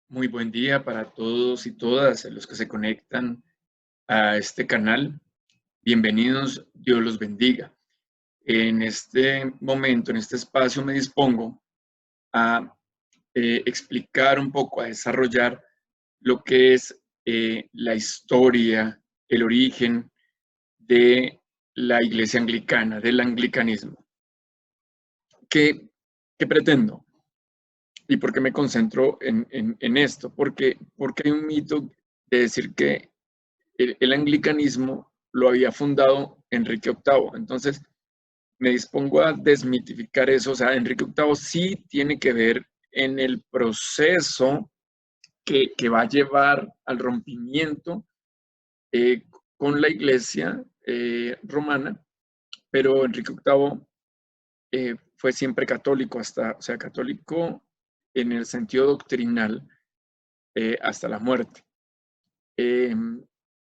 Muy buen día para todos y todas los que se conectan a este canal. Bienvenidos, Dios los bendiga. En este momento, en este espacio, me dispongo a explicar un poco, a desarrollar lo que es la historia, el origen de la Iglesia Anglicana, del anglicanismo. ¿Qué pretendo? ¿Y por qué me concentro en esto? Porque hay un mito de decir que el anglicanismo lo había fundado Enrique VIII. Entonces, me dispongo a desmitificar eso. O sea, Enrique VIII sí tiene que ver en el proceso que va a llevar al rompimiento eh, con la iglesia romana, pero Enrique VIII fue siempre católico, o sea, católico en el sentido doctrinal hasta la muerte. Eh,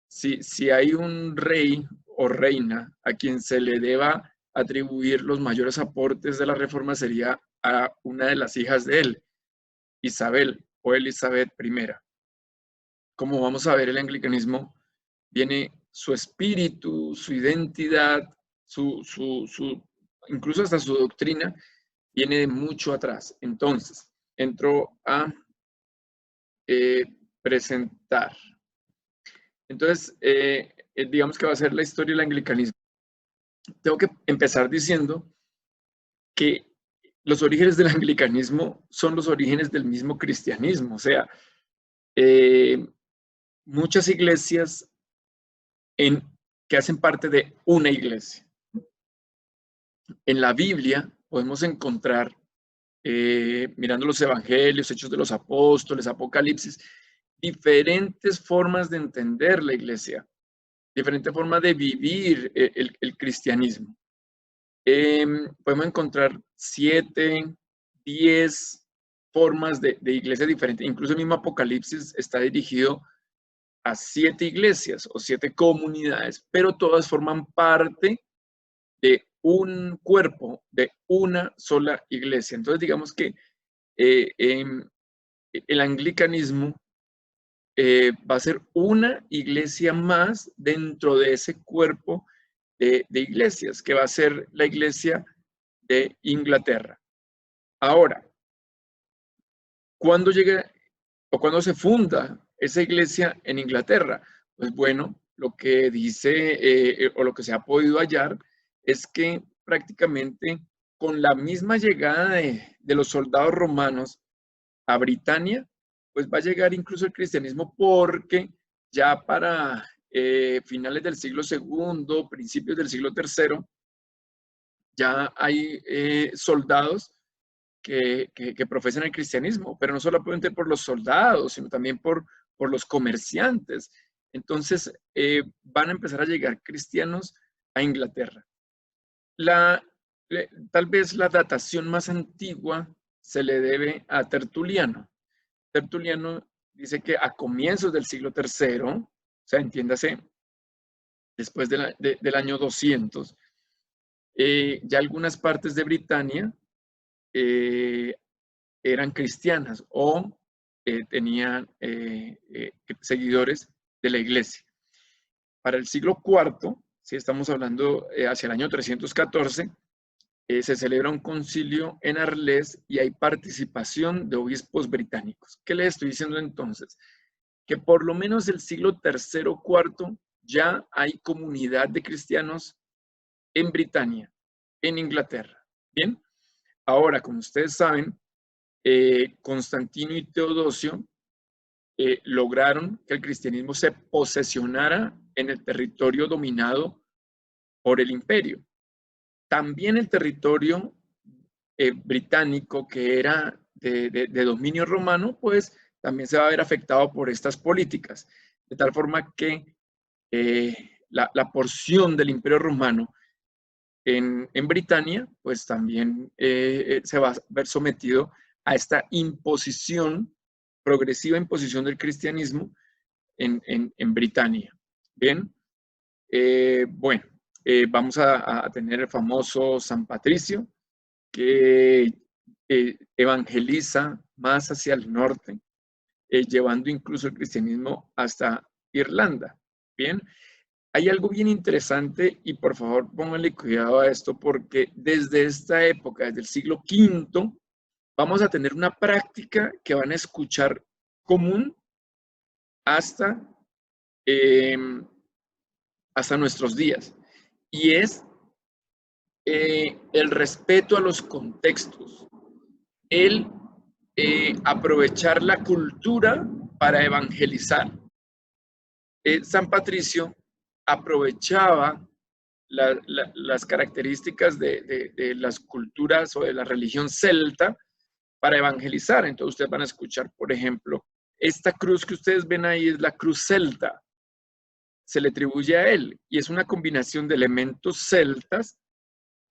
si hay un rey o reina a quien se le deba atribuir los mayores aportes de la reforma sería a una de las hijas de él, Isabel o Elizabeth I. Como vamos a ver, el anglicanismo viene su espíritu, su identidad, incluso hasta su doctrina, viene de mucho atrás. Entonces, entro a eh, presentar. Entonces, digamos que va a ser la historia del anglicanismo. Tengo que empezar diciendo que los orígenes del anglicanismo son los orígenes del mismo cristianismo. O sea, eh, muchas iglesias que hacen parte de una iglesia. En la Biblia podemos encontrar, mirando los evangelios, Hechos de los Apóstoles, Apocalipsis, diferentes formas de entender la iglesia, diferentes formas de vivir el cristianismo. Podemos encontrar 7, 10 formas de iglesias diferentes. Incluso el mismo Apocalipsis está dirigido a 7 iglesias o 7 comunidades, pero todas forman parte de un cuerpo, de una sola iglesia. Entonces, digamos que el anglicanismo va a ser una iglesia más dentro de ese cuerpo de iglesias, que va a ser la iglesia de Inglaterra. Ahora, ¿cuándo llega o cuándo se funda esa iglesia en Inglaterra? Pues bueno, lo que dice o lo que se ha podido hallar es que prácticamente con la misma llegada de los soldados romanos a Britania, pues va a llegar incluso el cristianismo porque ya para finales del siglo II, principios del siglo III, ya hay soldados que profesan el cristianismo, pero no solamente por los soldados, sino también por los comerciantes. Entonces, van a empezar a llegar cristianos a Inglaterra. Tal vez la datación más antigua se le debe a Tertuliano. Tertuliano dice que a comienzos del siglo III, o sea, entiéndase, después del año 200, ya algunas partes de Britania eran cristianas o tenían seguidores de la iglesia. Para el siglo IV, si estamos hablando hacia el año 314, se celebra un concilio en Arles y hay participación de obispos británicos. ¿Qué les estoy diciendo entonces? Que por lo menos el siglo III o IV ya hay comunidad de cristianos en Britania, en Inglaterra. Bien, ahora, como ustedes saben, Constantino y Teodosio lograron que el cristianismo se posesionara en el territorio dominado por el imperio. También el territorio británico, que era de dominio romano, pues también se va a ver afectado por estas políticas, de tal forma que la porción del imperio romano en Britania, pues también se va a ver sometido a esta imposición, progresiva imposición del cristianismo en Britania. Bien, bueno, vamos a tener el famoso San Patricio, que evangeliza más hacia el norte, llevando incluso el cristianismo hasta Irlanda. Bien, hay algo bien interesante y por favor pónganle cuidado a esto porque desde esta época, desde el siglo V, vamos a tener una práctica que van a escuchar común hasta, eh, hasta nuestros días y es el respeto a los contextos, el aprovechar la cultura para evangelizar. San Patricio aprovechaba las características de las culturas o de la religión celta para evangelizar. Entonces ustedes van a escuchar, por ejemplo, esta cruz que ustedes ven ahí es la cruz celta, se le atribuye a él y es una combinación de elementos celtas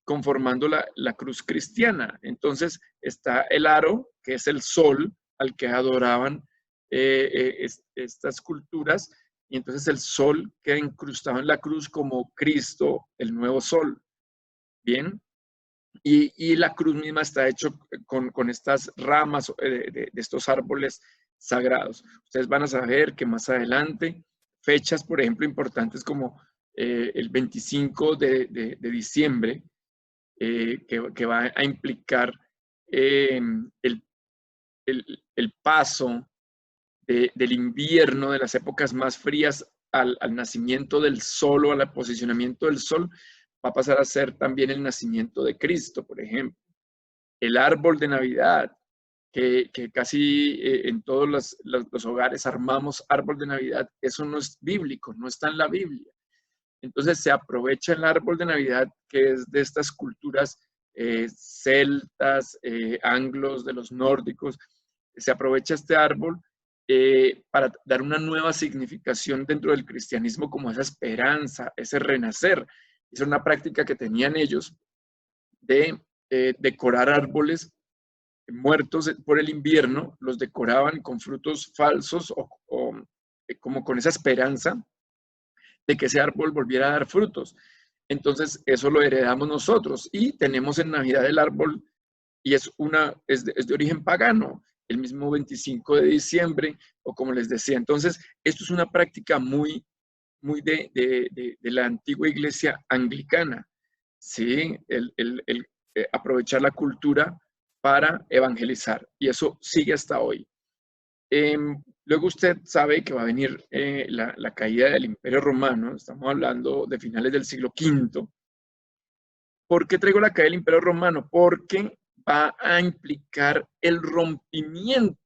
conformando la cruz cristiana. Entonces está el aro, que es el sol al que adoraban estas culturas, y entonces el sol queda incrustado en la cruz como Cristo, el nuevo sol. Bien, y la cruz misma está hecho con estas ramas de estos árboles sagrados. Ustedes van a saber que más adelante, fechas, por ejemplo, importantes como el 25 de diciembre, que va a implicar el paso del invierno, de las épocas más frías al nacimiento del sol o al posicionamiento del sol, va a pasar a ser también el nacimiento de Cristo, por ejemplo. El árbol de Navidad, que casi en todos los hogares armamos árbol de Navidad, eso no es bíblico, no está en la Biblia. Entonces se aprovecha el árbol de Navidad, que es de estas culturas celtas, anglos, de los nórdicos, se aprovecha este árbol para dar una nueva significación dentro del cristianismo como esa esperanza, ese renacer. Es una práctica que tenían ellos de decorar árboles muertos por el invierno, los decoraban con frutos falsos o como con esa esperanza de que ese árbol volviera a dar frutos. Entonces, eso lo heredamos nosotros y tenemos en Navidad el árbol y es de origen pagano, el mismo 25 de diciembre o como les decía. Entonces, esto es una práctica muy de la antigua iglesia anglicana, ¿sí? Aprovechar la cultura para evangelizar y eso sigue hasta hoy. Luego usted sabe que va a venir la caída del Imperio Romano, estamos hablando de finales del siglo V. ¿Por qué traigo la caída del Imperio Romano? Porque va a implicar el rompimiento,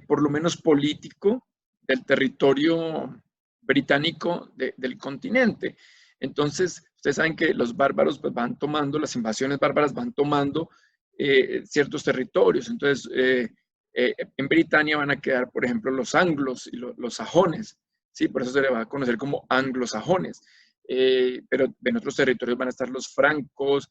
por lo menos político, del territorio británico del continente. Entonces, ustedes saben que los bárbaros pues, van tomando, las invasiones bárbaras van tomando ciertos territorios. Entonces, en Britania van a quedar, por ejemplo, los anglos y los sajones, ¿sí? Por eso se le va a conocer como anglosajones. Pero en otros territorios van a estar los francos,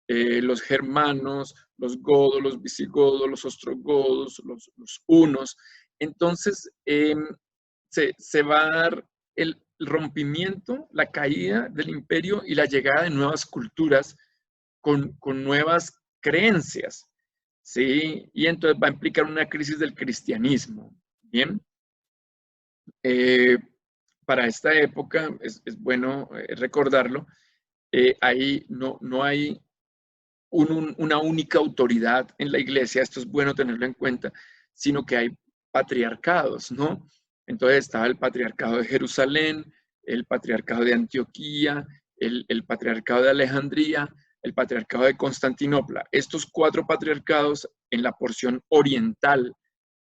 los germanos, los godos, los visigodos, los ostrogodos, los hunos. Entonces, se va a dar el rompimiento, la caída del imperio y la llegada de nuevas culturas con nuevas creencias, ¿sí? Y entonces va a implicar una crisis del cristianismo, ¿bien? Para esta época, es bueno recordarlo, ahí no hay una única autoridad en la iglesia, esto es bueno tenerlo en cuenta, sino que hay patriarcados, ¿no? Entonces estaba el patriarcado de Jerusalén, el patriarcado de Antioquía, el patriarcado de Alejandría, el patriarcado de Constantinopla. Estos 4 patriarcados en la porción oriental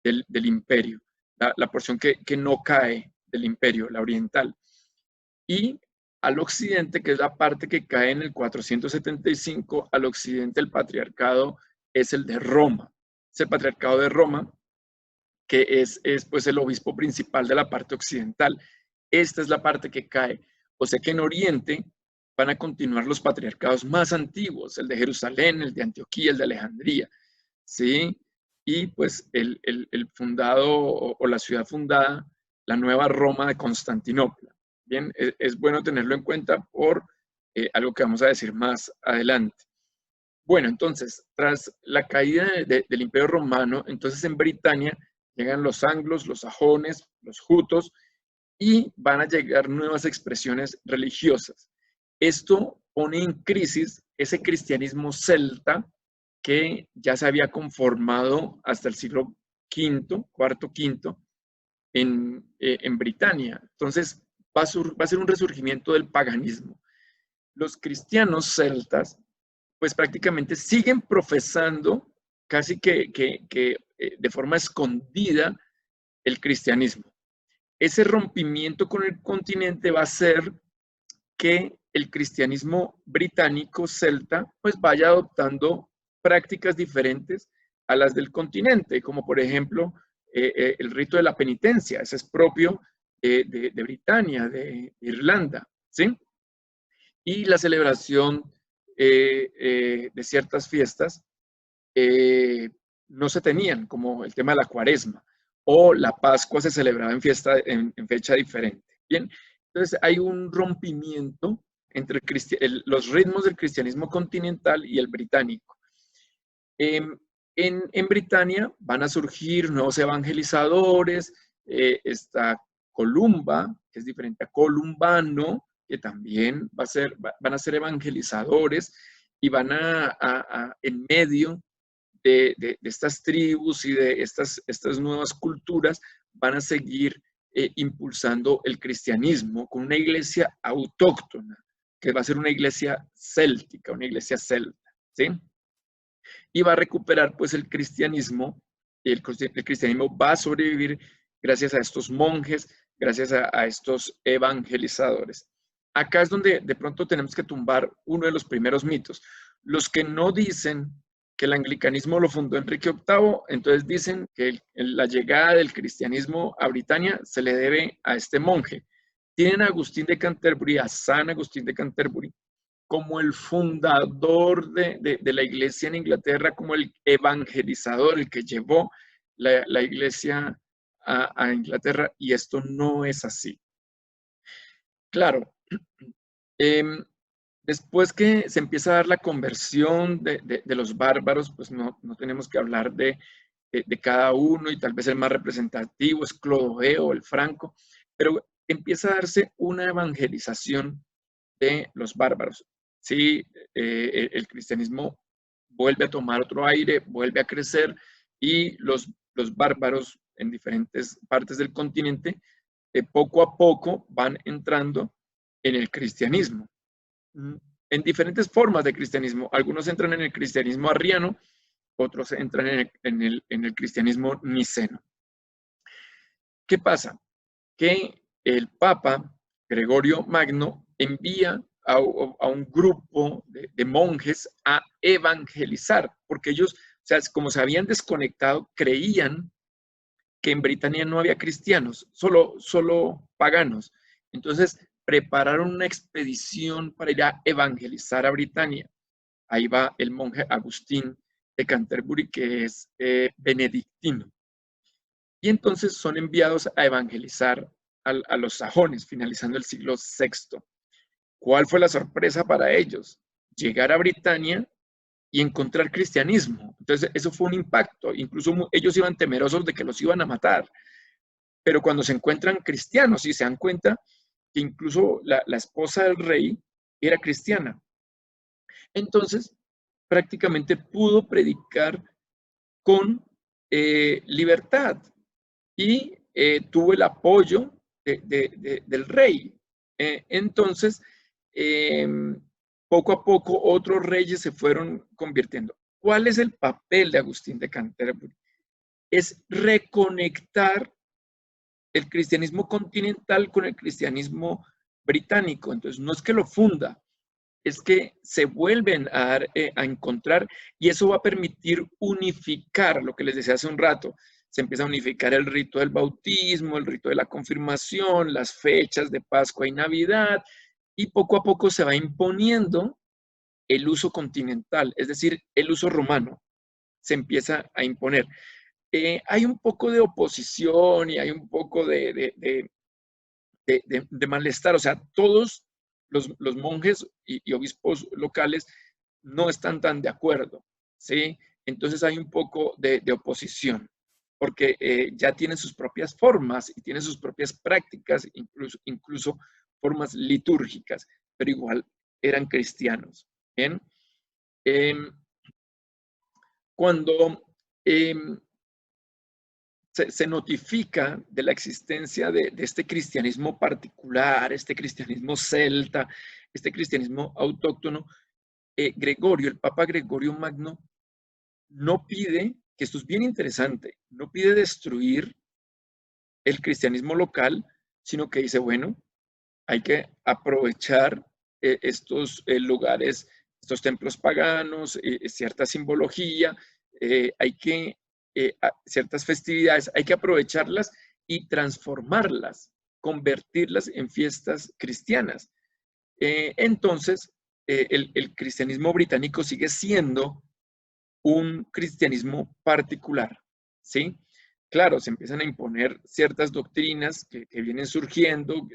del imperio, la porción que no cae del imperio, la oriental. Y al occidente, que es la parte que cae en el 475, al occidente el patriarcado es el de Roma. Es el patriarcado de Roma, que es pues el obispo principal de la parte occidental. Esta es la parte que cae. O sea que en Oriente van a continuar los patriarcados más antiguos, el de Jerusalén, el de Antioquía, el de Alejandría, ¿sí? Y pues el fundado o la ciudad fundada, la nueva Roma de Constantinopla. Bien, es bueno tenerlo en cuenta por algo que vamos a decir más adelante. Bueno, entonces, tras la caída del Imperio Romano, entonces en Britania Llegan los anglos, los sajones, los jutos, y van a llegar nuevas expresiones religiosas. Esto pone en crisis ese cristianismo celta que ya se había conformado hasta el siglo V, cuarto, quinto, en Britania. Entonces, va a ser un resurgimiento del paganismo. Los cristianos celtas, pues prácticamente siguen profesando casi que de forma escondida el cristianismo. Ese rompimiento con el continente va a hacer que el cristianismo británico celta pues vaya adoptando prácticas diferentes a las del continente, como por ejemplo el rito de la penitencia. Ese es propio de Britania, de Irlanda, ¿sí? Y la celebración de ciertas fiestas no se tenían, como el tema de la Cuaresma, o la Pascua se celebraba en fecha diferente. Bien, entonces hay un rompimiento entre los ritmos del cristianismo continental y el británico. En Britania van a surgir nuevos evangelizadores, está Columba, que es diferente a Columbano, que también van a ser evangelizadores y van en medio de estas tribus y de estas nuevas culturas, van a seguir impulsando el cristianismo con una iglesia autóctona, que va a ser una iglesia céltica, una iglesia celta, ¿sí? Y va a recuperar pues el cristianismo, y el cristianismo va a sobrevivir gracias a estos monjes, gracias a estos evangelizadores. Acá es donde de pronto tenemos que tumbar uno de los primeros mitos. Los que no dicen que el anglicanismo lo fundó Enrique VIII, entonces dicen que la llegada del cristianismo a Britania se le debe a este monje. Tienen a Agustín de Canterbury, a San Agustín de Canterbury, como el fundador de la iglesia en Inglaterra, como el evangelizador, el que llevó la iglesia a Inglaterra, y esto no es así. Claro, después que se empieza a dar la conversión de los bárbaros, pues no tenemos que hablar de cada uno, y tal vez el más representativo es Clodoveo, el Franco, pero empieza a darse una evangelización de los bárbaros. Sí, el cristianismo vuelve a tomar otro aire, vuelve a crecer, y los bárbaros en diferentes partes del continente poco a poco van entrando en el cristianismo, en diferentes formas de cristianismo. Algunos entran en el cristianismo arriano, otros entran en el cristianismo niceno. ¿Qué pasa? Que el Papa Gregorio Magno envía a un grupo de monjes a evangelizar, porque ellos, o sea, como se habían desconectado, creían que en Britania no había cristianos, solo paganos. Entonces prepararon una expedición para ir a evangelizar a Britania. Ahí va el monje Agustín de Canterbury, que es benedictino. Y entonces son enviados a evangelizar a los sajones, finalizando el siglo VI. ¿Cuál fue la sorpresa para ellos? Llegar a Britania y encontrar cristianismo. Entonces, eso fue un impacto. Incluso ellos iban temerosos de que los iban a matar. Pero cuando se encuentran cristianos y se dan cuenta que incluso la esposa del rey era cristiana, entonces prácticamente pudo predicar con libertad, y tuvo el apoyo del rey. Entonces, poco a poco otros reyes se fueron convirtiendo. ¿Cuál es el papel de Agustín de Canterbury? Es reconectar el cristianismo continental con el cristianismo británico. Entonces, no es que lo funda, es que se vuelven a encontrar, y eso va a permitir unificar lo que les decía hace un rato. Se empieza a unificar el rito del bautismo, el rito de la confirmación, las fechas de Pascua y Navidad, y poco a poco se va imponiendo el uso continental, es decir, el uso romano se empieza a imponer. Hay un poco de oposición y hay un poco de malestar, o sea, todos los monjes y obispos locales no están tan de acuerdo, ¿sí? Entonces hay un poco de oposición. porque ya tienen sus propias formas y tienen sus propias prácticas, incluso formas litúrgicas, pero igual eran cristianos. ¿Bien? Cuando se notifica de la existencia de este cristianismo particular, este cristianismo celta, este cristianismo autóctono, Gregorio, el Papa Gregorio Magno, no pide, que esto es bien interesante, no pide destruir el cristianismo local, sino que dice, bueno, hay que aprovechar estos lugares, estos templos paganos, cierta simbología, hay que, ciertas festividades, hay que aprovecharlas y transformarlas, convertirlas en fiestas cristianas. Entonces, el cristianismo británico sigue siendo un cristianismo particular, ¿sí? Claro, se empiezan a imponer ciertas doctrinas que vienen surgiendo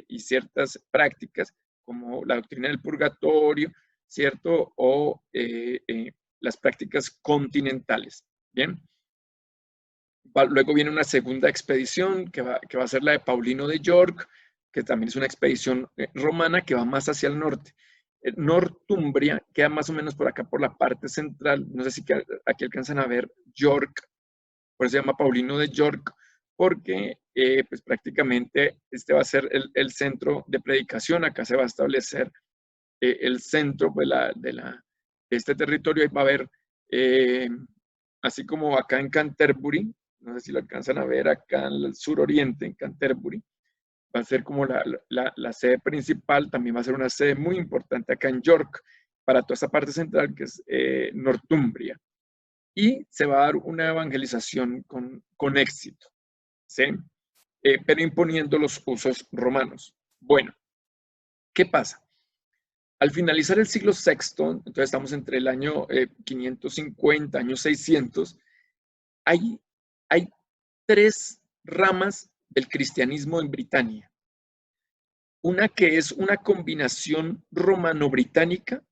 y ciertas prácticas, como la doctrina del purgatorio, ¿cierto? O las prácticas continentales, ¿bien? Luego viene una segunda expedición que va a ser la de Paulino de York, que también es una expedición romana que va más hacia el norte. Northumbria queda más o menos por acá, por la parte central. No sé si aquí alcanzan a ver York, por eso se llama Paulino de York, porque pues prácticamente este va a ser el centro de predicación. Acá se va a establecer el centro pues, de este territorio. Y va a haber, así como acá en Canterbury, no sé si lo alcanzan a ver acá en el suroriente, en Canterbury, va a ser como la sede principal. También va a ser una sede muy importante acá en York, para toda esta parte central que es Northumbria. Y se va a dar una evangelización con éxito, ¿sí? Pero imponiendo los usos romanos. Bueno, ¿qué pasa? Al finalizar el siglo VI, entonces estamos entre el año 550, año 600, hay tres ramas del cristianismo en Britania. Una que es una combinación romano-británica,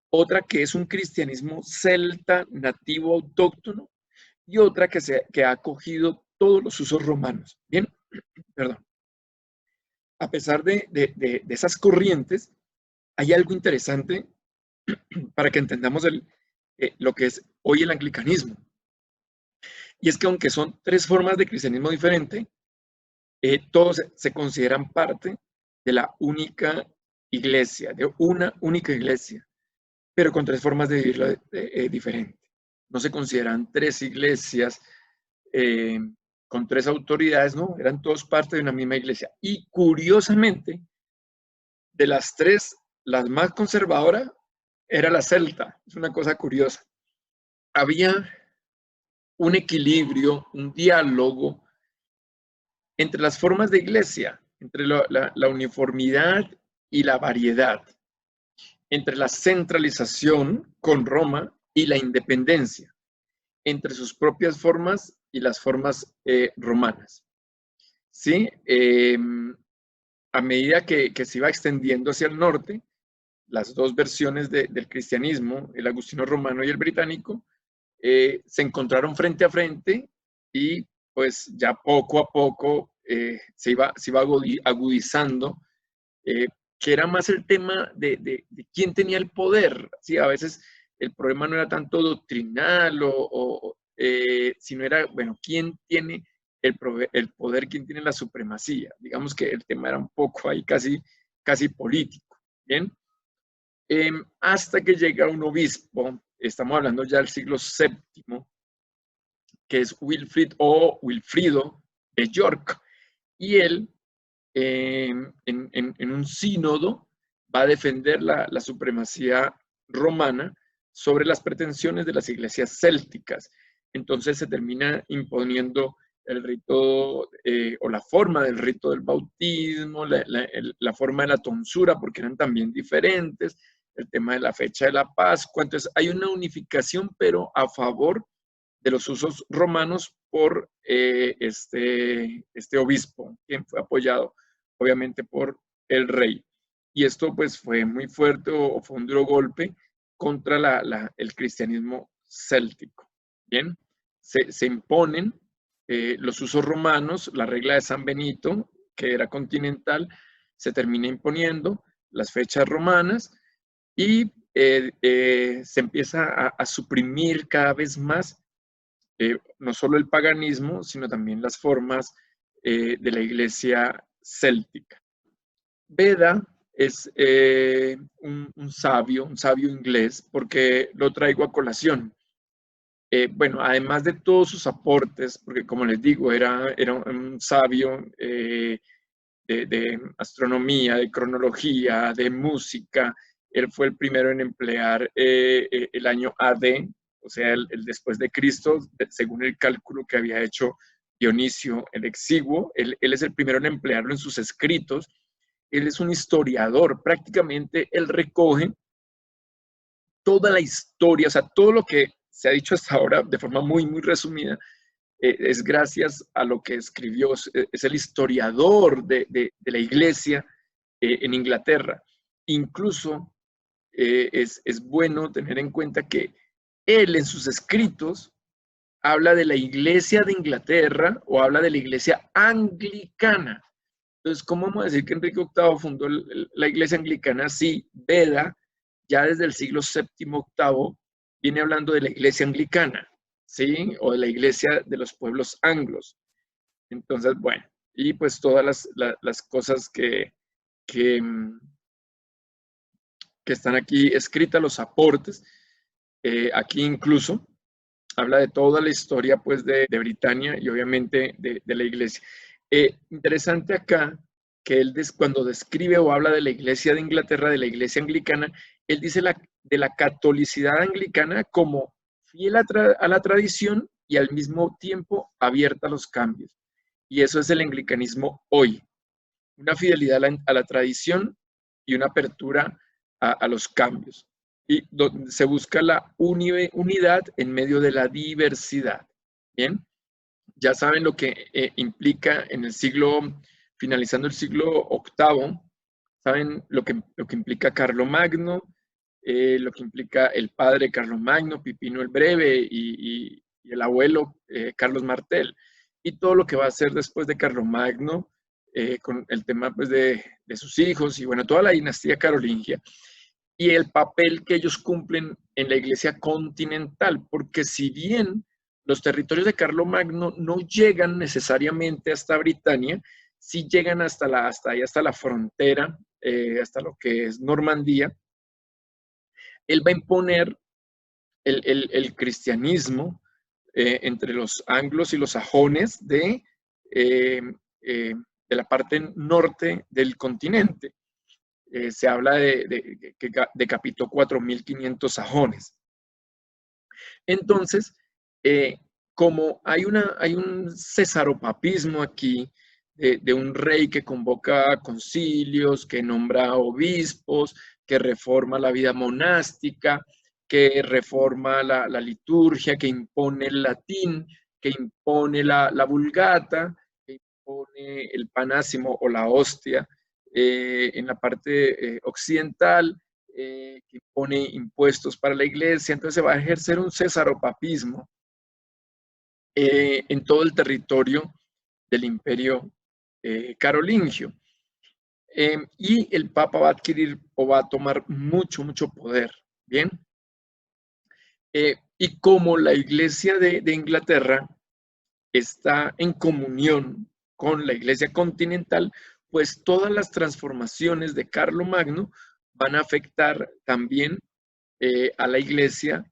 otra que es un cristianismo celta nativo autóctono y otra que ha acogido todos los usos romanos. Bien, perdón. A pesar de esas corrientes, hay algo interesante para que entendamos lo que es hoy el anglicanismo. Y es que aunque son tres formas de cristianismo diferente, todos se consideran parte de la única iglesia, de una única iglesia, pero con tres formas de vivirlo diferente. No se consideran tres iglesias con tres autoridades, no, eran todos parte de una misma iglesia. Y curiosamente, de las tres, la más conservadora era la celta. Es una cosa curiosa. Había un equilibrio, un diálogo entre las formas de iglesia, entre la uniformidad y la variedad, entre la centralización con Roma y la independencia, entre sus propias formas y las formas romanas. ¿Sí? A medida que se iba extendiendo hacia el norte, las dos versiones del cristianismo, el agustino romano y el británico, se encontraron frente a frente y pues ya poco a poco se iba agudizando, que era más el tema de quién tenía el poder. ¿Sí? A veces el problema no era tanto doctrinal, sino era, bueno, quién tiene el poder, quién tiene la supremacía. Digamos que el tema era un poco ahí casi político. ¿Bien? Hasta que llega un obispo, estamos hablando ya del siglo VII, que es Wilfrido de York, y él en un sínodo va a defender la supremacía romana sobre las pretensiones de las iglesias célticas. Entonces se termina imponiendo el rito o la forma del rito del bautismo, la forma de la tonsura, porque eran también diferentes, el tema de la fecha de la Pascua. Entonces hay una unificación, pero a favor de los usos romanos por este obispo, quien fue apoyado obviamente por el rey. Y esto pues fue muy fuerte o fue un duro golpe contra el cristianismo céltico. Bien, se imponen los usos romanos, la regla de San Benito, que era continental, se termina imponiendo, las fechas romanas, y se empieza a suprimir cada vez más no solo el paganismo, sino también las formas de la iglesia céltica. Beda es un sabio inglés, porque lo traigo a colación. Bueno, además de todos sus aportes, porque como les digo, era un sabio de astronomía, de cronología, de música. Él fue el primero en emplear el año AD, o sea, el después de Cristo, según el cálculo que había hecho Dionisio el Exiguo. Él es el primero en emplearlo en sus escritos. Él es un historiador, prácticamente él recoge toda la historia, o sea, todo lo que se ha dicho hasta ahora de forma muy, muy resumida, es gracias a lo que escribió, es el historiador de la iglesia en Inglaterra. Incluso es bueno tener en cuenta que él en sus escritos habla de la iglesia de Inglaterra o habla de la iglesia anglicana. Entonces, ¿cómo vamos a decir que Enrique VIII fundó la iglesia anglicana si Beda ya desde el siglo VII, VIII viene hablando de la iglesia anglicana, ¿sí? O de la iglesia de los pueblos anglos? Entonces, bueno, y pues todas las cosas que están aquí escritas, los aportes, aquí incluso habla de toda la historia pues de Britania y obviamente de la iglesia. Interesante acá que él cuando describe o habla de la iglesia de Inglaterra, de la iglesia anglicana, él dice de la catolicidad anglicana como fiel a la tradición y al mismo tiempo abierta a los cambios. Y eso es el anglicanismo hoy, una fidelidad a la tradición y una apertura a los cambios. Y donde se busca la unidad en medio de la diversidad. Bien, ya saben lo que implica en el siglo, finalizando el siglo VIII, saben lo que implica Carlomagno, lo que implica el padre Carlomagno, Pipino el Breve y el abuelo Carlos Martel, y todo lo que va a hacer después de Carlomagno, con el tema pues, de sus hijos y bueno, toda la dinastía carolingia, y el papel que ellos cumplen en la iglesia continental, porque si bien los territorios de Carlomagno no llegan necesariamente hasta Britania, sí llegan hasta la frontera, hasta lo que es Normandía. Él va a imponer el cristianismo entre los anglos y los sajones de la parte norte del continente. Se habla de que decapitó 4.500 sajones. Entonces, como hay un cesaropapismo aquí, de un rey que convoca concilios, que nombra obispos, que reforma la vida monástica, que reforma la liturgia, que impone el latín, que impone la vulgata, que impone el panásimo o la hostia en la parte occidental, que impone impuestos para la iglesia. Entonces se va a ejercer un cesaropapismo en todo el territorio del imperio carolingio. Y el Papa va a adquirir o va a tomar mucho, mucho poder. Bien. Y como la iglesia de Inglaterra está en comunión con la iglesia continental, pues todas las transformaciones de Carlomagno van a afectar también a la iglesia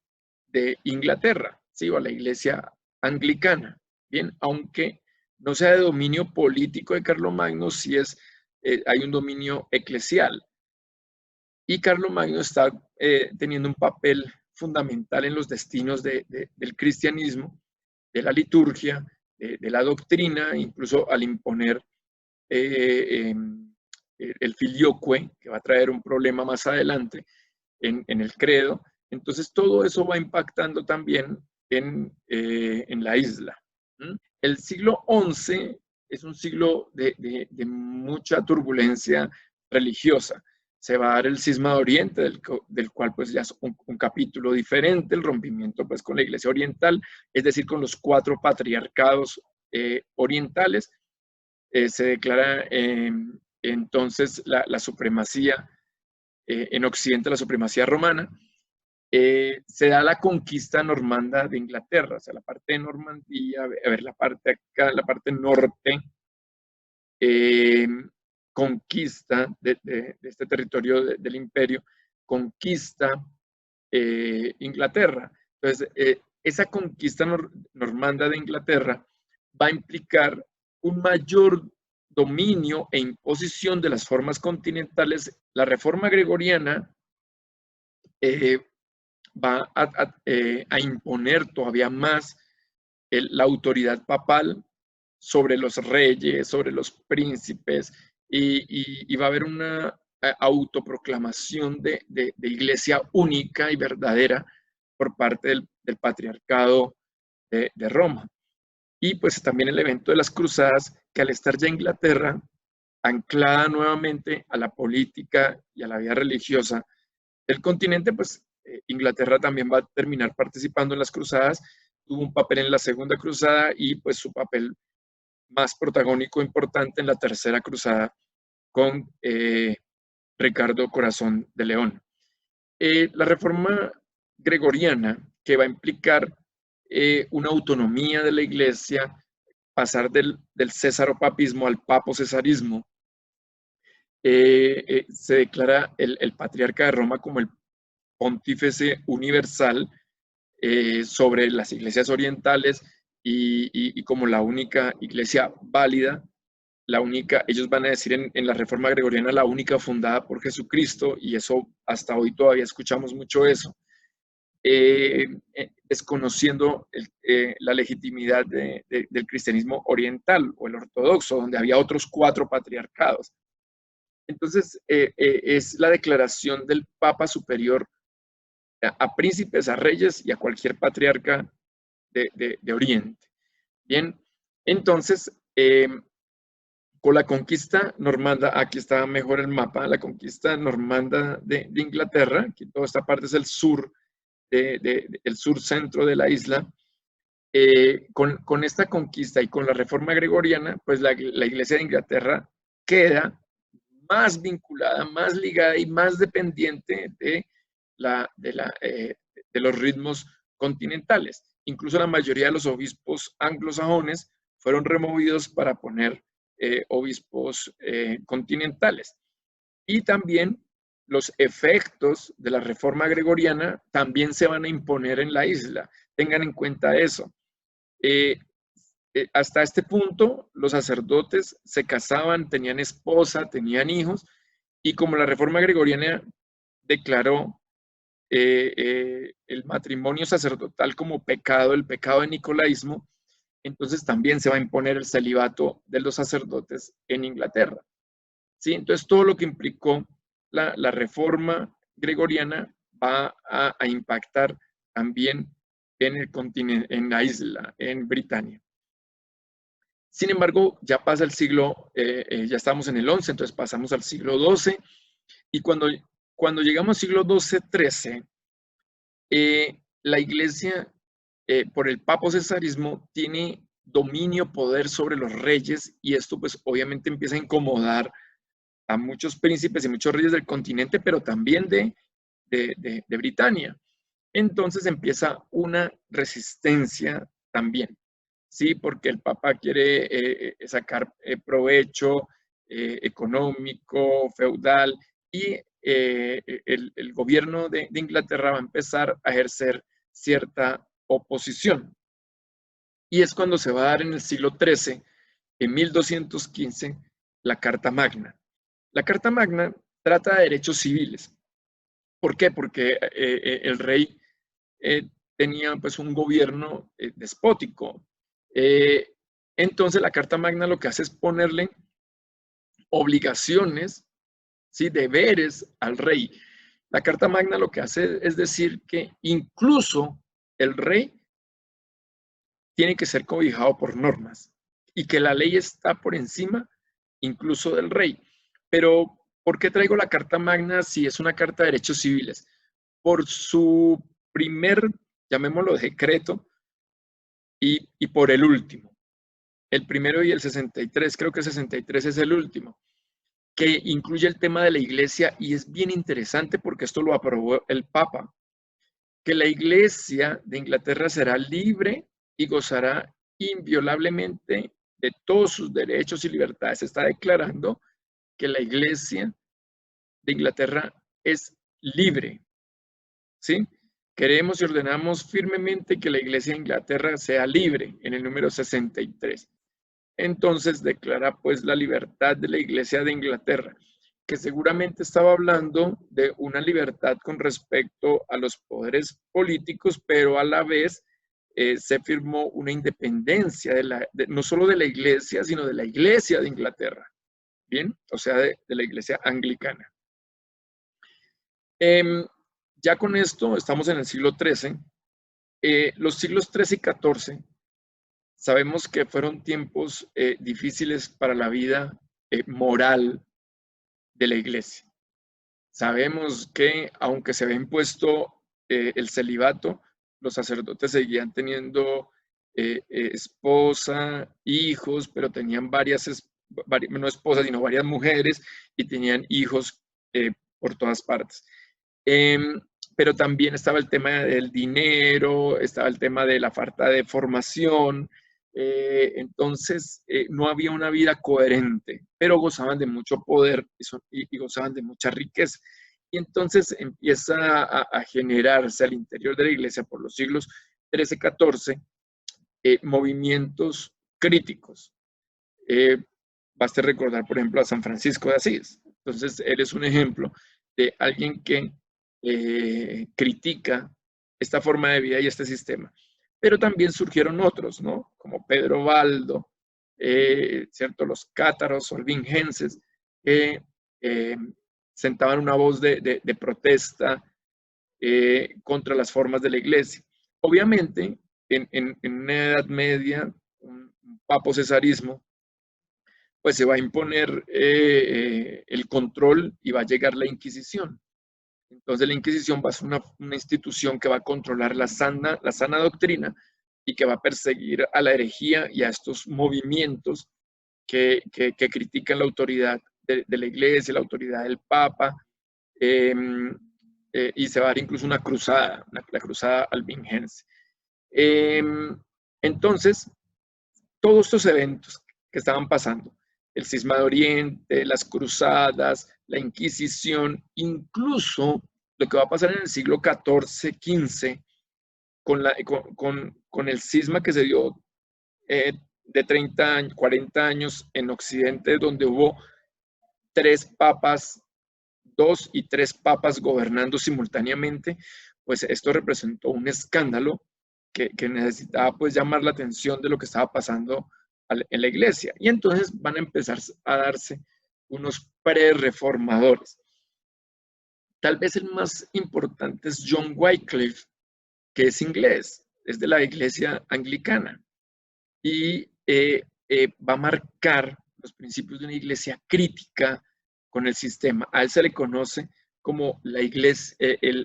de Inglaterra, ¿sí? O a la iglesia anglicana. Bien, aunque no sea de dominio político de Carlomagno, sí hay un dominio eclesial. Y Carlomagno está teniendo un papel fundamental en los destinos del cristianismo, de la liturgia, de la doctrina, incluso al imponer el filioque, que va a traer un problema más adelante en el credo. Entonces todo eso va impactando también en la isla. El siglo XI es un siglo de mucha turbulencia religiosa. se va a dar el cisma de Oriente, del cual pues ya es un capítulo diferente, el rompimiento pues con la Iglesia Oriental, es decir, con los 4 patriarcados orientales. Se declara entonces la supremacía en Occidente, la supremacía romana. Se da la conquista normanda de Inglaterra, o sea, la parte de Normandía, a ver, la parte acá, la parte norte, conquista de este territorio del imperio, conquista Inglaterra. Entonces, esa conquista normanda de Inglaterra va a implicar un mayor dominio e imposición de las formas continentales. La reforma gregoriana va a imponer todavía más la autoridad papal sobre los reyes, sobre los príncipes, y va a haber una autoproclamación de iglesia única y verdadera por parte del patriarcado de Roma. Y pues también el evento de las cruzadas, que al estar ya Inglaterra anclada nuevamente a la política y a la vida religiosa del continente, pues Inglaterra también va a terminar participando en las cruzadas, tuvo un papel en la segunda cruzada y pues su papel más protagónico importante en la tercera cruzada con Ricardo Corazón de León. La reforma gregoriana, que va a implicar una autonomía de la iglesia, pasar del césaropapismo al papocesarismo, se declara el patriarca de Roma como el pontífice universal sobre las iglesias orientales y como la única iglesia válida, la única, ellos van a decir en la reforma gregoriana, la única fundada por Jesucristo, y eso hasta hoy todavía escuchamos mucho eso, desconociendo la legitimidad del cristianismo oriental o el ortodoxo, donde había otros 4 patriarcados. Entonces, es la declaración del Papa Superior a príncipes, a reyes y a cualquier patriarca de Oriente. Bien, entonces, con la conquista normanda, aquí está mejor el mapa, la conquista normanda de Inglaterra, que toda esta parte es el sur, el sur centro de la isla. Con esta conquista y con la reforma gregoriana, pues la iglesia de Inglaterra queda más vinculada, más ligada y más dependiente de los ritmos continentales. Incluso la mayoría de los obispos anglosajones fueron removidos para poner obispos continentales. Y también los efectos de la reforma gregoriana también se van a imponer en la isla. Tengan en cuenta eso. Hasta este punto, los sacerdotes se casaban, tenían esposa, tenían hijos, y como la reforma gregoriana declaró el matrimonio sacerdotal como pecado, el pecado de nicolaísmo, entonces también se va a imponer el celibato de los sacerdotes en Inglaterra. ¿Sí? Entonces todo lo que implicó la reforma gregoriana va a impactar también en el continente, en la isla, en Britania. Sin embargo, ya pasa el siglo, ya estamos en el 11, entonces pasamos al siglo 12, y cuando llegamos al siglo 12-13, la iglesia, por el papocesarismo, tiene dominio, poder sobre los reyes, y esto pues obviamente empieza a incomodar a muchos príncipes y muchos reyes del continente, pero también de Britania. Entonces empieza una resistencia también, ¿sí? Porque el Papa quiere sacar provecho económico, feudal, y el gobierno de Inglaterra va a empezar a ejercer cierta oposición. Y es cuando se va a dar en el siglo XIII, en 1215, la Carta Magna. La Carta Magna trata de derechos civiles. ¿Por qué? Porque el rey tenía pues un gobierno despótico. Entonces la Carta Magna lo que hace es ponerle obligaciones, ¿sí? Deberes al rey. La Carta Magna lo que hace es decir que incluso el rey tiene que ser cobijado por normas y que la ley está por encima incluso del rey. Pero ¿Por qué traigo la Carta Magna si es una carta de derechos civiles? Por su primer, llamémoslo, decreto y por el último. El primero y el 63, creo que el 63 es el último, que incluye el tema de la iglesia y es bien interesante porque esto lo aprobó el Papa, que la iglesia de Inglaterra será libre y gozará inviolablemente de todos sus derechos y libertades. Se está declarando que la iglesia de Inglaterra es libre, ¿sí? Queremos y ordenamos firmemente que la iglesia de Inglaterra sea libre, en el número 63. Entonces declara pues la libertad de la iglesia de Inglaterra, que seguramente estaba hablando de una libertad con respecto a los poderes políticos, pero a la vez se firmó una independencia no solo de la iglesia, sino de la iglesia de Inglaterra, ¿bien? O sea, de la iglesia anglicana. Ya con esto estamos en el siglo XIII. Los siglos XIII y XIV sabemos que fueron tiempos difíciles para la vida moral de la iglesia. Sabemos que aunque se había impuesto el celibato, los sacerdotes seguían teniendo esposa, hijos, pero tenían no esposas, sino varias mujeres y tenían hijos por todas partes. Pero también estaba el tema del dinero, estaba el tema de la falta de formación, entonces no había una vida coherente, pero gozaban de mucho poder y gozaban de mucha riqueza. Y entonces empieza a generarse al interior de la iglesia por los siglos XIII, XIV, movimientos críticos. Basta recordar, por ejemplo, a San Francisco de Asís. Entonces, él es un ejemplo de alguien que critica esta forma de vida y este sistema. Pero también surgieron otros, ¿no? Como Pedro Baldo, ¿cierto? Los cátaros o albigenses, que sentaban una voz de protesta contra las formas de la iglesia. Obviamente, en una Edad Media, un papo-cesarismo, pues se va a imponer el control y va a llegar la Inquisición. Entonces la Inquisición va a ser una institución que va a controlar la sana doctrina y que va a perseguir a la herejía y a estos movimientos que critican la autoridad de la Iglesia, la autoridad del Papa, y se va a dar incluso una cruzada, la cruzada albigense. Entonces, todos estos eventos que estaban pasando, el cisma de Oriente, las cruzadas, la Inquisición, incluso lo que va a pasar en el siglo XIV, XV, con el cisma que se dio de 30 años, 40 años en Occidente, donde hubo 2 y 3 papas gobernando simultáneamente, pues esto representó un escándalo que necesitaba pues llamar la atención de lo que estaba pasando en la iglesia. Y entonces van a empezar a darse unos pre-reformadores. Tal vez el más importante es John Wycliffe, que es inglés, es de la iglesia anglicana y va a marcar los principios de una iglesia crítica con el sistema. A él se le conoce como la iglesia,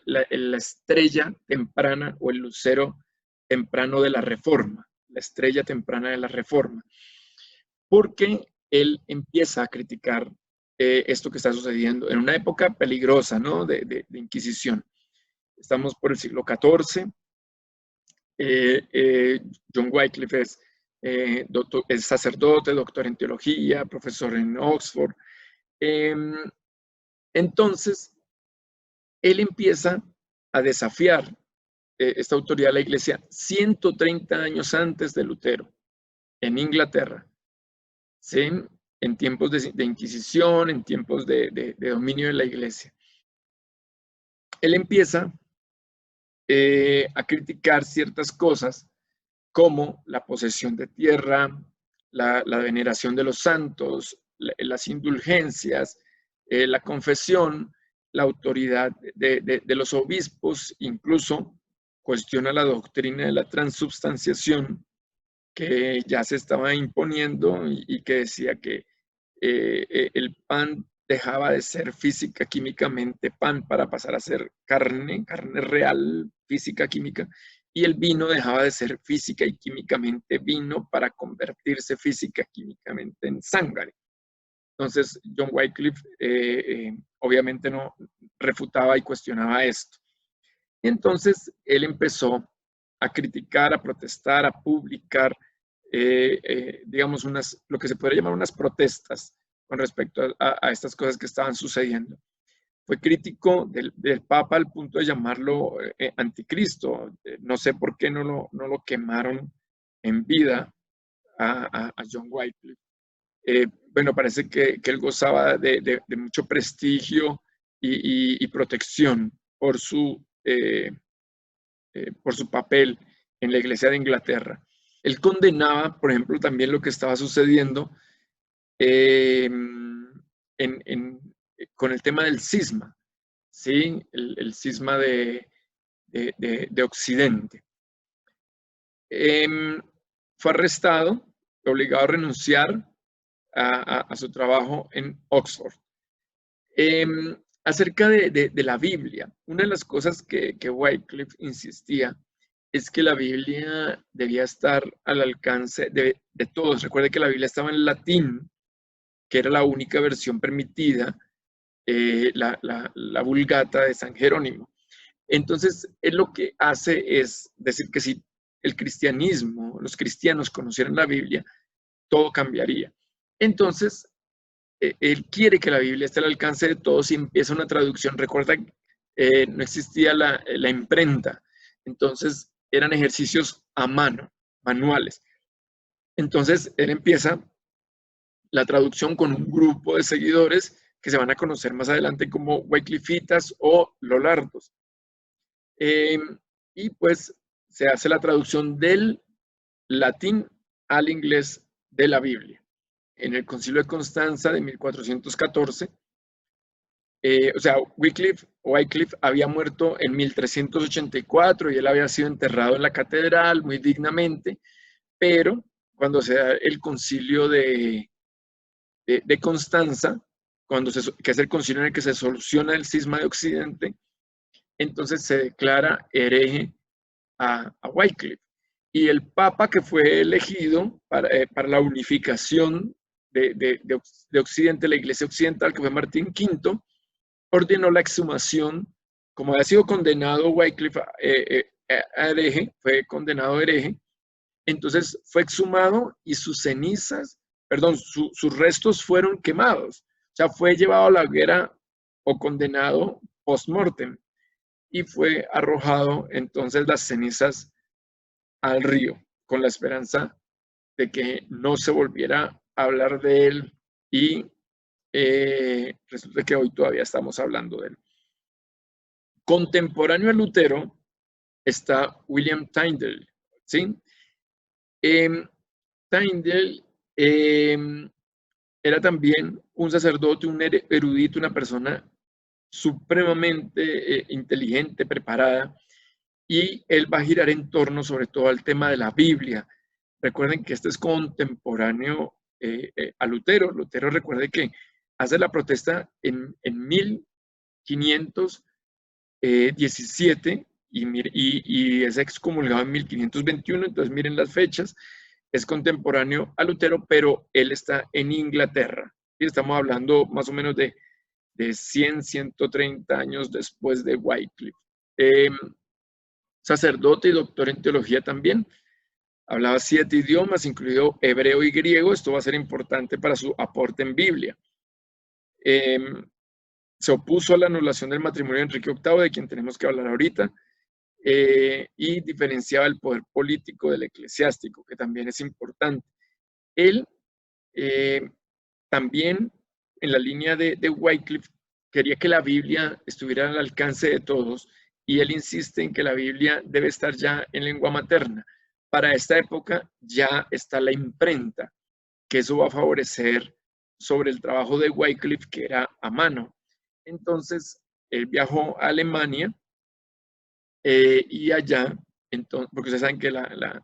la estrella temprana o el lucero temprano de la Reforma, la estrella temprana de la Reforma, porque él empieza a criticar esto que está sucediendo en una época peligrosa, ¿no? de Inquisición. Estamos por el siglo XIV. John Wycliffe es sacerdote, doctor en teología, profesor en Oxford. Entonces, él empieza a desafiar esta autoridad de la iglesia 130 años antes de Lutero, en Inglaterra, ¿sí? En tiempos de Inquisición, en tiempos de dominio de la iglesia. Él empieza a criticar ciertas cosas como la posesión de tierra, la veneración de los santos, las indulgencias, la confesión, la autoridad de los obispos, incluso cuestiona la doctrina de la transubstanciación que ya se estaba imponiendo y que decía que el pan dejaba de ser física, químicamente pan para pasar a ser carne, carne real, física, química, y el vino dejaba de ser física y químicamente vino para convertirse física, químicamente en sangre. Entonces, John Wycliffe obviamente no refutaba y cuestionaba esto. Y entonces él empezó a criticar, a protestar, a publicar, digamos, lo que se podría llamar unas protestas con respecto a estas cosas que estaban sucediendo. Fue crítico del Papa al punto de llamarlo anticristo. No sé por qué no lo quemaron en vida a John Wycliffe. Bueno, parece que él gozaba de mucho prestigio y protección por su papel en la Iglesia de Inglaterra. Él condenaba, por ejemplo, también lo que estaba sucediendo con el tema del cisma, ¿sí? El cisma de Occidente. Fue arrestado, obligado a renunciar a su trabajo en Oxford. Acerca de la Biblia, una de las cosas que Wycliffe insistía es que la Biblia debía estar al alcance de todos. Recuerde que la Biblia estaba en latín, que era la única versión permitida, la Vulgata de San Jerónimo. Entonces, él lo que hace es decir que si el cristianismo, los cristianos conocieran la Biblia, todo cambiaría. Entonces, él quiere que la Biblia esté al alcance de todos y empieza una traducción. Recuerda, no existía la imprenta, entonces eran ejercicios a mano, manuales. Entonces, él empieza la traducción con un grupo de seguidores que se van a conocer más adelante como Wycliffitas o Lollardos. Y pues se hace la traducción del latín al inglés de la Biblia. En el Concilio de Constanza de 1414, o sea, Wycliffe había muerto en 1384 y él había sido enterrado en la catedral muy dignamente, pero cuando se da el Concilio de Constanza, que es el concilio en el que se soluciona el cisma de Occidente, entonces se declara hereje a Wycliffe. Y el Papa que fue elegido para la unificación de Occidente, la Iglesia Occidental, que fue Martín V, ordenó la exhumación, como había sido condenado Wycliffe a hereje, fue condenado hereje, entonces fue exhumado y sus cenizas, perdón, sus restos fueron quemados. O sea, fue llevado a la hoguera o condenado post-mortem y fue arrojado entonces las cenizas al río, con la esperanza de que no se volviera a hablar de él y resulta que hoy todavía estamos hablando de él. Contemporáneo a Lutero está William Tyndale, ¿sí? Tyndale era también un sacerdote, un erudito, una persona supremamente inteligente, preparada, y él va a girar en torno sobre todo al tema de la Biblia. Recuerden que este es contemporáneo a Lutero. Lutero, recuerde que hace la protesta en 1517 y es excomulgado en 1521, entonces miren las fechas, es contemporáneo a Lutero, pero él está en Inglaterra. Y estamos hablando más o menos de 100, 130 años después de Wycliffe. Sacerdote y doctor en teología también. Hablaba 7 idiomas, incluido hebreo y griego. Esto va a ser importante para su aporte en Biblia. Se opuso a la anulación del matrimonio de Enrique VIII, de quien tenemos que hablar ahorita, y diferenciaba el poder político del eclesiástico, que también es importante. Él también, en la línea de Wycliffe, quería que la Biblia estuviera al alcance de todos, y él insiste en que la Biblia debe estar ya en lengua materna. Para esta época ya está la imprenta, que eso va a favorecer sobre el trabajo de Wycliffe, que era a mano. Entonces, él viajó a Alemania y allá, entonces, porque ustedes saben que la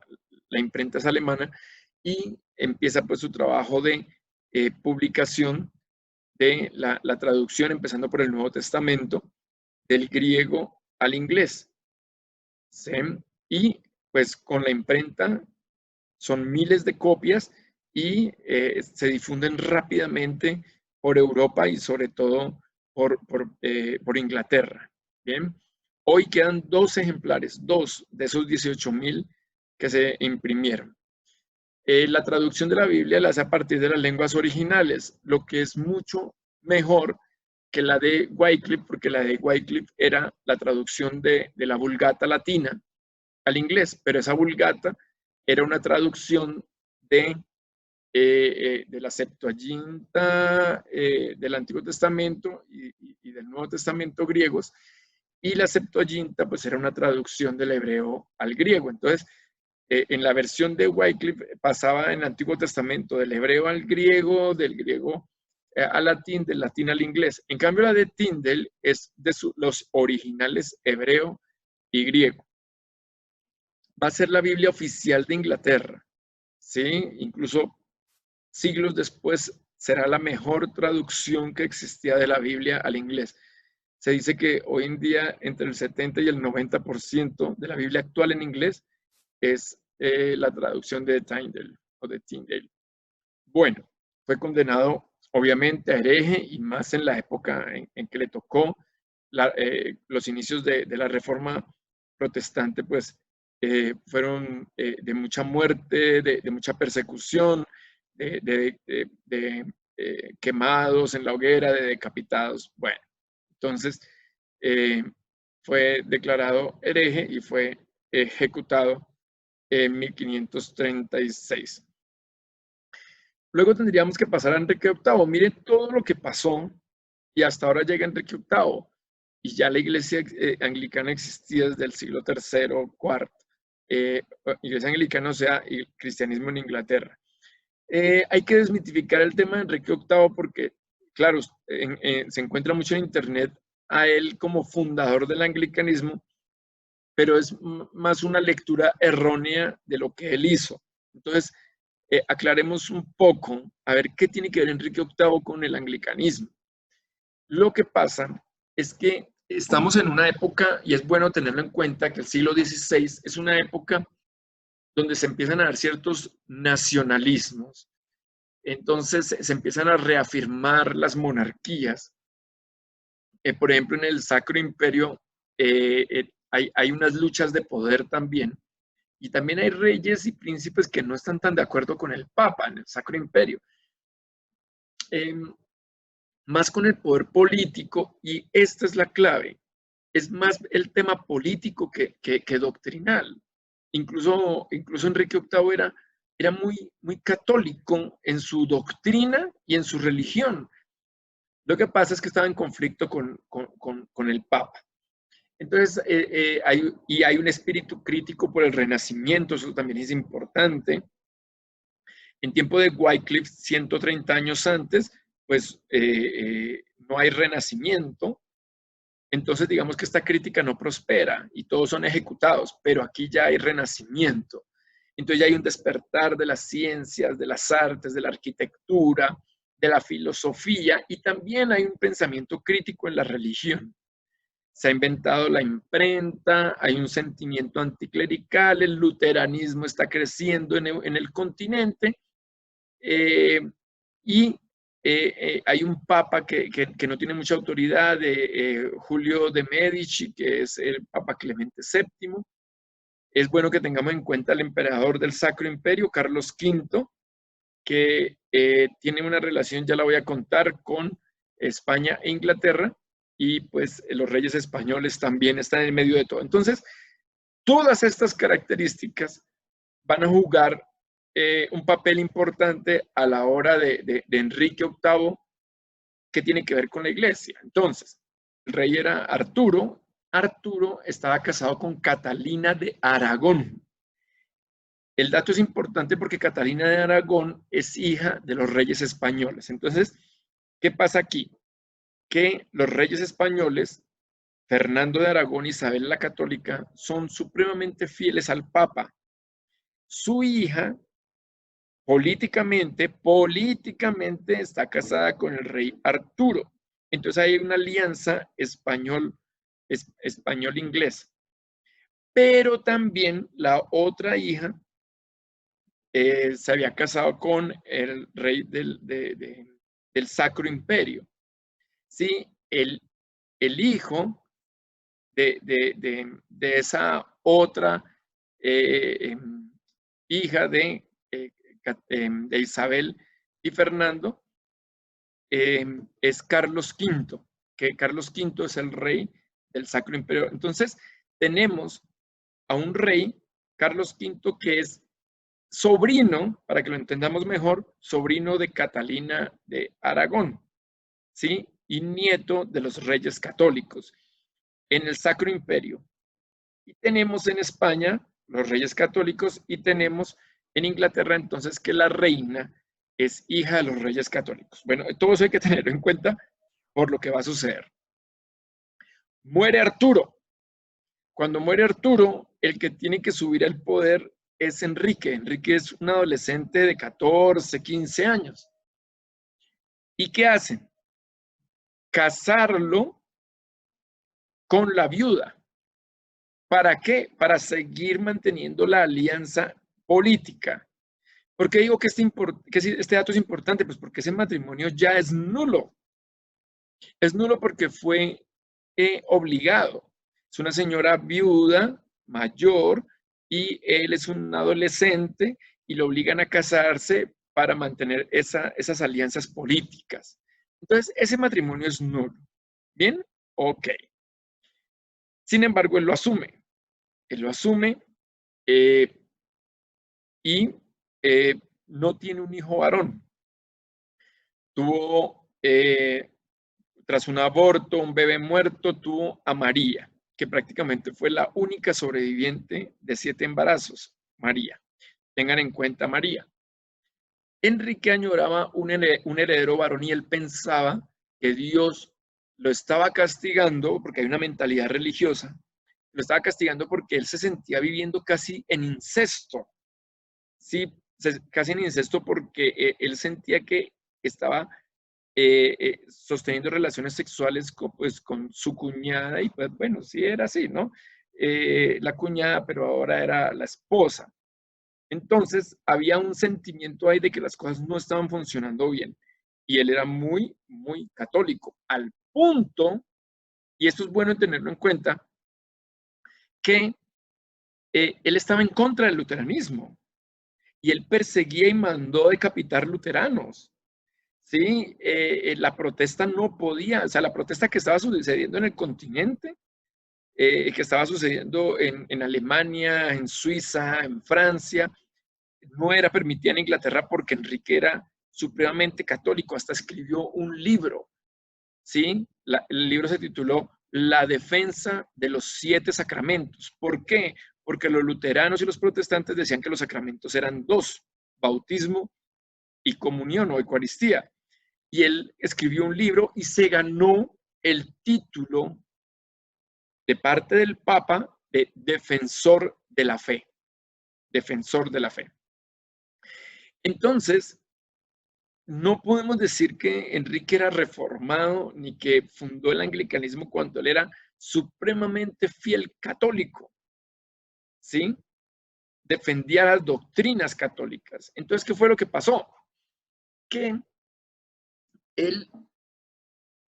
imprenta es alemana, y empieza pues su trabajo de publicación de la traducción, empezando por el Nuevo Testamento, del griego al inglés. ¿Sí? Y pues con la imprenta son miles de copias y se difunden rápidamente por Europa y sobre todo por Inglaterra. Bien, hoy quedan 2 ejemplares, 2 de esos 18.000 que se imprimieron. La traducción de la Biblia la hace a partir de las lenguas originales, lo que es mucho mejor que la de Wycliffe, porque la de Wycliffe era la traducción de la Vulgata latina al inglés, pero esa Vulgata era una traducción de la Septuaginta del Antiguo Testamento y del Nuevo Testamento griegos, y la Septuaginta pues era una traducción del hebreo al griego. Entonces, en la versión de Wycliffe pasaba en el Antiguo Testamento del hebreo al griego, del griego al latín, del latín al inglés. En cambio, la de Tyndale es de los originales hebreo y griego. Va a ser la Biblia oficial de Inglaterra, ¿sí? Incluso siglos después será la mejor traducción que existía de la Biblia al inglés. Se dice que hoy en día entre el 70 y el 90% de la Biblia actual en inglés es la traducción de Tyndale o de Tyndale. Bueno, fue condenado obviamente a hereje y más en la época en que le tocó los inicios de la Reforma protestante, pues fueron de mucha muerte, de mucha persecución, de quemados en la hoguera, de decapitados. Bueno, entonces fue declarado hereje y fue ejecutado en 1536. Luego tendríamos que pasar a Enrique VIII. Miren todo lo que pasó y hasta ahora llega Enrique VIII. Y ya la iglesia anglicana existía desde el siglo III, IV. Iglesia anglicana, o sea, el cristianismo en Inglaterra. Hay que desmitificar el tema de Enrique VIII porque, claro, se encuentra mucho en internet a él como fundador del anglicanismo, pero es más una lectura errónea de lo que él hizo. Entonces, aclaremos un poco, a ver qué tiene que ver Enrique VIII con el anglicanismo. Lo que pasa es que estamos en una época, y es bueno tenerlo en cuenta, que el siglo XVI es una época donde se empiezan a dar ciertos nacionalismos. Entonces se empiezan a reafirmar las monarquías. Por ejemplo, en el Sacro Imperio hay unas luchas de poder también. Y también hay reyes y príncipes que no están tan de acuerdo con el Papa en el Sacro Imperio. Más con el poder político, y esta es la clave, es más el tema político que doctrinal. Incluso Enrique VIII era muy católico en su doctrina y en su religión. Lo que pasa es que estaba en conflicto con el Papa. Entonces, hay un espíritu crítico por el Renacimiento, eso también es importante. En tiempo de Wycliffe, 130 años antes, pues no hay Renacimiento. Entonces, digamos que esta crítica no prospera y todos son ejecutados, pero aquí ya hay Renacimiento. Entonces ya hay un despertar de las ciencias, de las artes, de la arquitectura, de la filosofía, y también hay un pensamiento crítico en la religión. Se ha inventado la imprenta, hay un sentimiento anticlerical, el luteranismo está creciendo en el continente, y hay un papa que no tiene mucha autoridad, Julio de Medici, que es el Papa Clemente VII. Es bueno que tengamos en cuenta al emperador del Sacro Imperio, Carlos V, que tiene una relación, ya la voy a contar, con España e Inglaterra, y pues los reyes españoles también están en medio de todo. Entonces, todas estas características van a jugar un papel importante a la hora de Enrique VIII, que tiene que ver con la iglesia. Entonces, el rey era Arturo. Arturo estaba casado con Catalina de Aragón. El dato es importante porque Catalina de Aragón es hija de los reyes españoles. Entonces, ¿qué pasa aquí? Que los reyes españoles, Fernando de Aragón y Isabel la Católica, son supremamente fieles al Papa. Su hija políticamente está casada con el rey Arturo. Entonces hay una alianza español-inglés. Pero también la otra hija se había casado con el rey del Sacro Imperio. ¿Sí? El hijo de esa otra hija de Isabel y Fernando es Carlos V, que Carlos V es el rey del Sacro Imperio. Entonces, tenemos a un rey, Carlos V, que es sobrino, para que lo entendamos mejor, sobrino de Catalina de Aragón, ¿sí? Y nieto de los reyes católicos en el Sacro Imperio. Y tenemos en España los reyes católicos y tenemos en Inglaterra entonces que la reina es hija de los reyes católicos. Bueno, todo eso hay que tenerlo en cuenta por lo que va a suceder. Muere Arturo. Cuando muere Arturo, el que tiene que subir al poder es Enrique. Enrique es un adolescente de 14, 15 años. ¿Y qué hacen? Casarlo con la viuda. ¿Para qué? Para seguir manteniendo la alianza política. ¿Por qué digo que este dato es importante? Pues porque ese matrimonio ya es nulo. Es nulo porque fue obligado. Es una señora viuda, mayor, y él es un adolescente y lo obligan a casarse para mantener esas alianzas políticas. Entonces, ese matrimonio es nulo. ¿Bien? Ok. Sin embargo, él lo asume. Él lo asume y no tiene un hijo varón. Tuvo, tras un aborto, un bebé muerto, tuvo a María, que prácticamente fue la única sobreviviente de 7 embarazos. María. Tengan en cuenta a María. Enrique añoraba un heredero varón y él pensaba que Dios lo estaba castigando, porque hay una mentalidad religiosa, lo estaba castigando porque él se sentía viviendo casi en incesto. Sí, casi en incesto porque él sentía que estaba sosteniendo relaciones sexuales con su cuñada y pues bueno, sí era así, ¿no? La cuñada, pero ahora era la esposa. Entonces había un sentimiento ahí de que las cosas no estaban funcionando bien y él era muy, muy católico, al punto, y esto es bueno tenerlo en cuenta, que él estaba en contra del luteranismo y él perseguía y mandó decapitar luteranos. Sí, la protesta no podía, o sea, la protesta que estaba sucediendo en el continente, que estaba sucediendo en Alemania, en Suiza, en Francia, no era permitida en Inglaterra porque Enrique era supremamente católico, hasta escribió un libro, ¿sí? El libro se tituló La defensa de los 7 sacramentos. ¿Por qué? Porque los luteranos y los protestantes decían que los sacramentos eran 2, bautismo y comunión o Eucaristía. Y él escribió un libro y se ganó el título de parte del Papa de defensor de la fe. Defensor de la fe. Entonces, no podemos decir que Enrique era reformado ni que fundó el anglicanismo cuando él era supremamente fiel católico, ¿sí? Defendía las doctrinas católicas. Entonces, ¿qué fue lo que pasó? Que él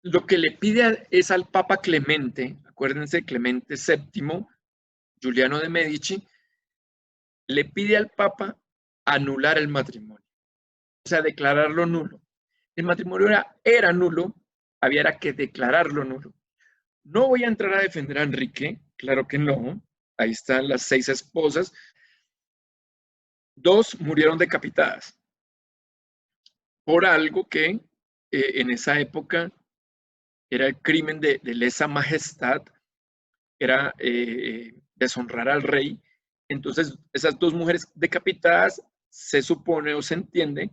lo que le pide es al Papa Clemente, acuérdense, Clemente VII, Giuliano de Medici, le pide al Papa anular el matrimonio, o sea, declararlo nulo. El matrimonio era nulo, había que declararlo nulo. No voy a entrar a defender a Enrique, claro que no, ahí están las 6 esposas, 2 murieron decapitadas por algo que en esa época era el crimen de lesa majestad, era deshonrar al rey. Entonces, esas 2 mujeres decapitadas se supone o se entiende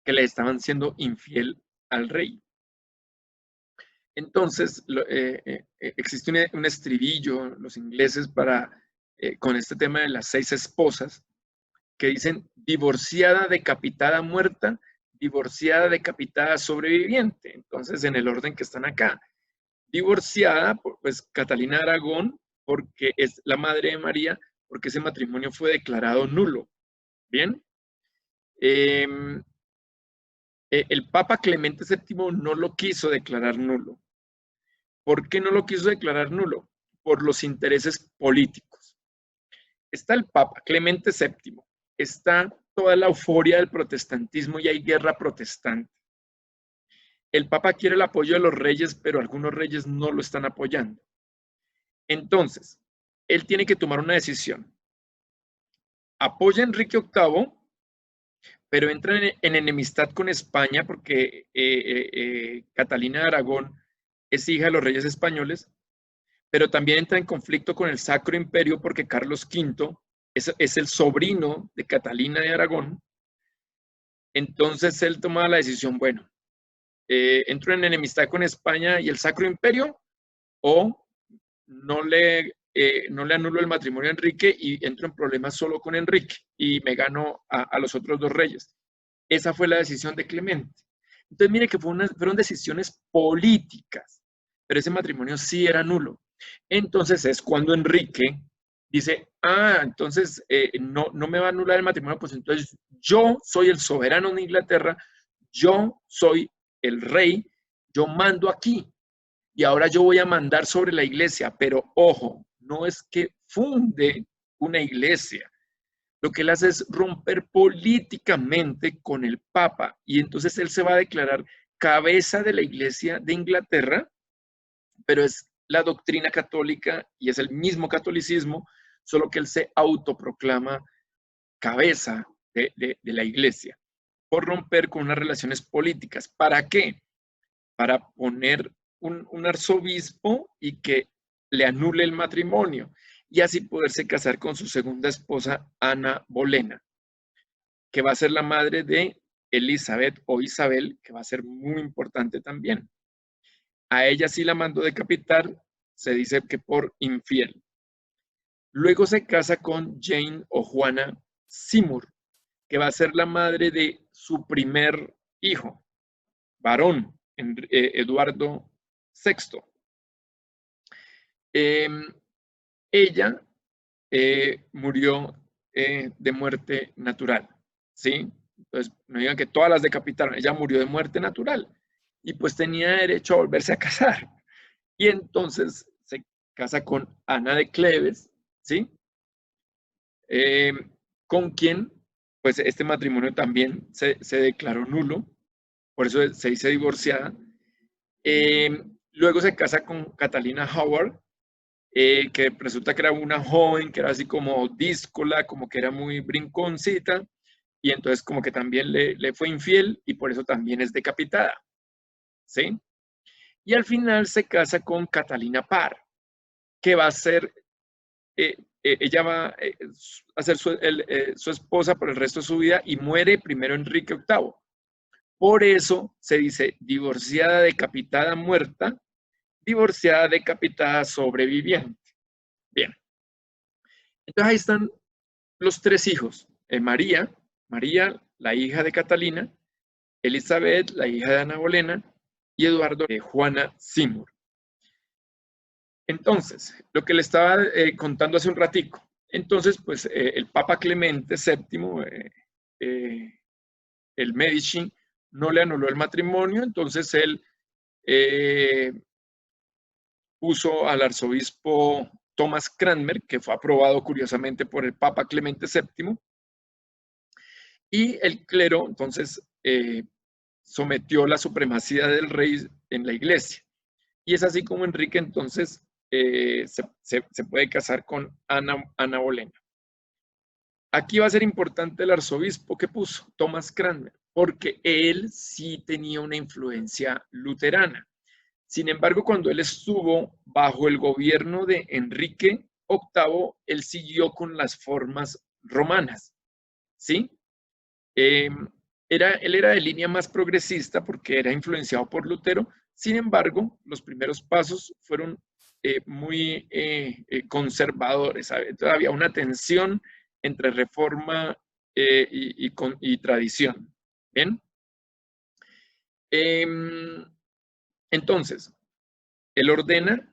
que le estaban siendo infiel al rey. Entonces, existe un estribillo, los ingleses, con este tema de las 6 esposas, que dicen divorciada, decapitada, muerta, divorciada, decapitada, sobreviviente. Entonces, en el orden que están acá. Divorciada, pues Catalina de Aragón, porque es la madre de María, porque ese matrimonio fue declarado nulo. ¿Bien? El Papa Clemente VII no lo quiso declarar nulo. ¿Por qué no lo quiso declarar nulo? Por los intereses políticos. Está el Papa Clemente VII, está toda la euforia del protestantismo y hay guerra protestante. El Papa quiere el apoyo de los reyes, pero algunos reyes no lo están apoyando. Entonces, él tiene que tomar una decisión. Apoya a Enrique VIII, pero entra en enemistad con España porque Catalina de Aragón es hija de los reyes españoles, pero también entra en conflicto con el Sacro Imperio porque Carlos V es el sobrino de Catalina de Aragón. Entonces él toma la decisión, bueno, entro en enemistad con España y el Sacro Imperio o no le anulo el matrimonio a Enrique y entro en problemas solo con Enrique y me gano a los otros dos reyes. Esa fue la decisión de Clemente. Entonces mire que fueron decisiones políticas, pero ese matrimonio sí era nulo. Entonces es cuando Enrique dice, entonces no me va a anular el matrimonio, pues entonces yo soy el soberano de Inglaterra, yo soy el rey, yo mando aquí y ahora yo voy a mandar sobre la iglesia, pero ojo, no es que funde una iglesia. Lo que él hace es romper políticamente con el Papa y entonces él se va a declarar cabeza de la iglesia de Inglaterra, pero es la doctrina católica y es el mismo catolicismo, solo que él se autoproclama cabeza de la iglesia por romper con unas relaciones políticas. ¿Para qué? Para poner un arzobispo y que le anule el matrimonio y así poderse casar con su segunda esposa, Ana Bolena, que va a ser la madre de Elizabeth o Isabel, que va a ser muy importante también. A ella sí la mandó decapitar, se dice que por infiel. Luego se casa con Jane o Juana Seymour, que va a ser la madre de su primer hijo, varón, Eduardo VI. Ella murió de muerte natural, ¿sí? Entonces, no digan que todas las decapitaron, ella murió de muerte natural y pues tenía derecho a volverse a casar. Y entonces se casa con Ana de Cleves, ¿sí? Con quien, pues este matrimonio también se declaró nulo, por eso se dice divorciada. Luego se casa con Catalina Howard, que resulta que era una joven, que era así como díscola, como que era muy brinconcita, y entonces como que también le fue infiel y por eso también es decapitada, ¿sí? Y al final se casa con Catalina Parr, que va a ser, ella va a ser su esposa por el resto de su vida y muere primero Enrique VIII. Por eso se dice divorciada, decapitada, muerta, divorciada, decapitada, sobreviviente. Bien. Entonces ahí están los tres hijos. María, la hija de Catalina, Elizabeth, la hija de Ana Bolena, y Eduardo, Juana Seymour. Entonces, lo que le estaba contando hace un ratico. Entonces, pues el Papa Clemente VII, el Medici, no le anuló el matrimonio, entonces él puso al arzobispo Thomas Cranmer, que fue aprobado curiosamente por el Papa Clemente VII, y el clero entonces sometió la supremacía del rey en la iglesia. Y es así como Enrique entonces se puede casar con Ana Bolena. Aquí va a ser importante el arzobispo que puso, Thomas Cranmer, porque él sí tenía una influencia luterana. Sin embargo, cuando él estuvo bajo el gobierno de Enrique VIII, él siguió con las formas romanas, ¿sí? Él era de línea más progresista porque era influenciado por Lutero. Sin embargo, los primeros pasos fueron muy conservadores. Había una tensión entre reforma y tradición. ¿Bien? Entonces, él ordena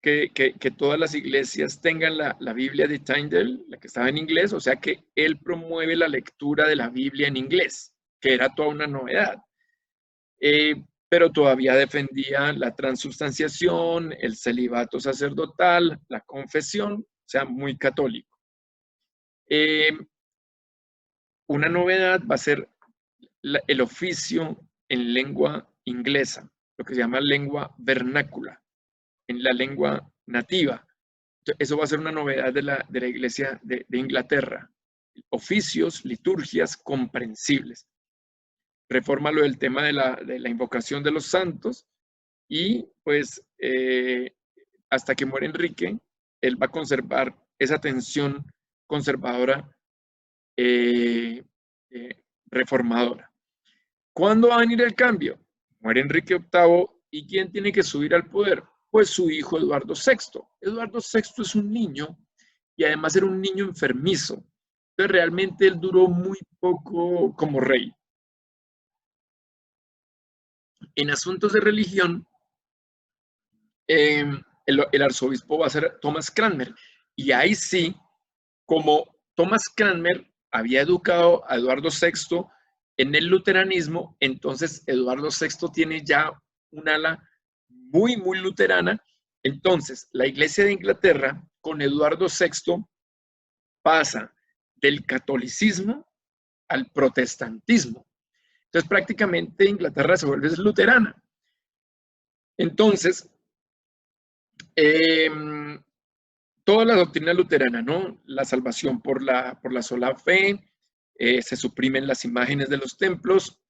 que todas las iglesias tengan la Biblia de Tyndale, la que estaba en inglés, o sea que él promueve la lectura de la Biblia en inglés, que era toda una novedad. Pero todavía defendía la transubstanciación, el celibato sacerdotal, la confesión, o sea, muy católico. Una novedad va a ser el oficio en lengua inglesa, lo que se llama lengua vernácula, en la lengua nativa. Eso va a ser una novedad de la iglesia de Inglaterra. Oficios, liturgias comprensibles. Reforma lo del tema de la invocación de los santos y pues hasta que muere Enrique, él va a conservar esa tensión conservadora reformadora. ¿Cuándo va a venir el cambio? Muere Enrique VIII y ¿quién tiene que subir al poder? Pues su hijo Eduardo VI. Eduardo VI es un niño y además era un niño enfermizo. Entonces realmente él duró muy poco como rey. En asuntos de religión, el arzobispo va a ser Thomas Cranmer. Y ahí sí, como Thomas Cranmer había educado a Eduardo VI en el luteranismo, entonces Eduardo VI tiene ya un ala muy, muy luterana. Entonces, la Iglesia de Inglaterra con Eduardo VI pasa del catolicismo al protestantismo. Entonces, prácticamente Inglaterra se vuelve luterana. Entonces, toda la doctrina luterana, ¿no? La salvación por la sola fe, se suprimen las imágenes de los templos,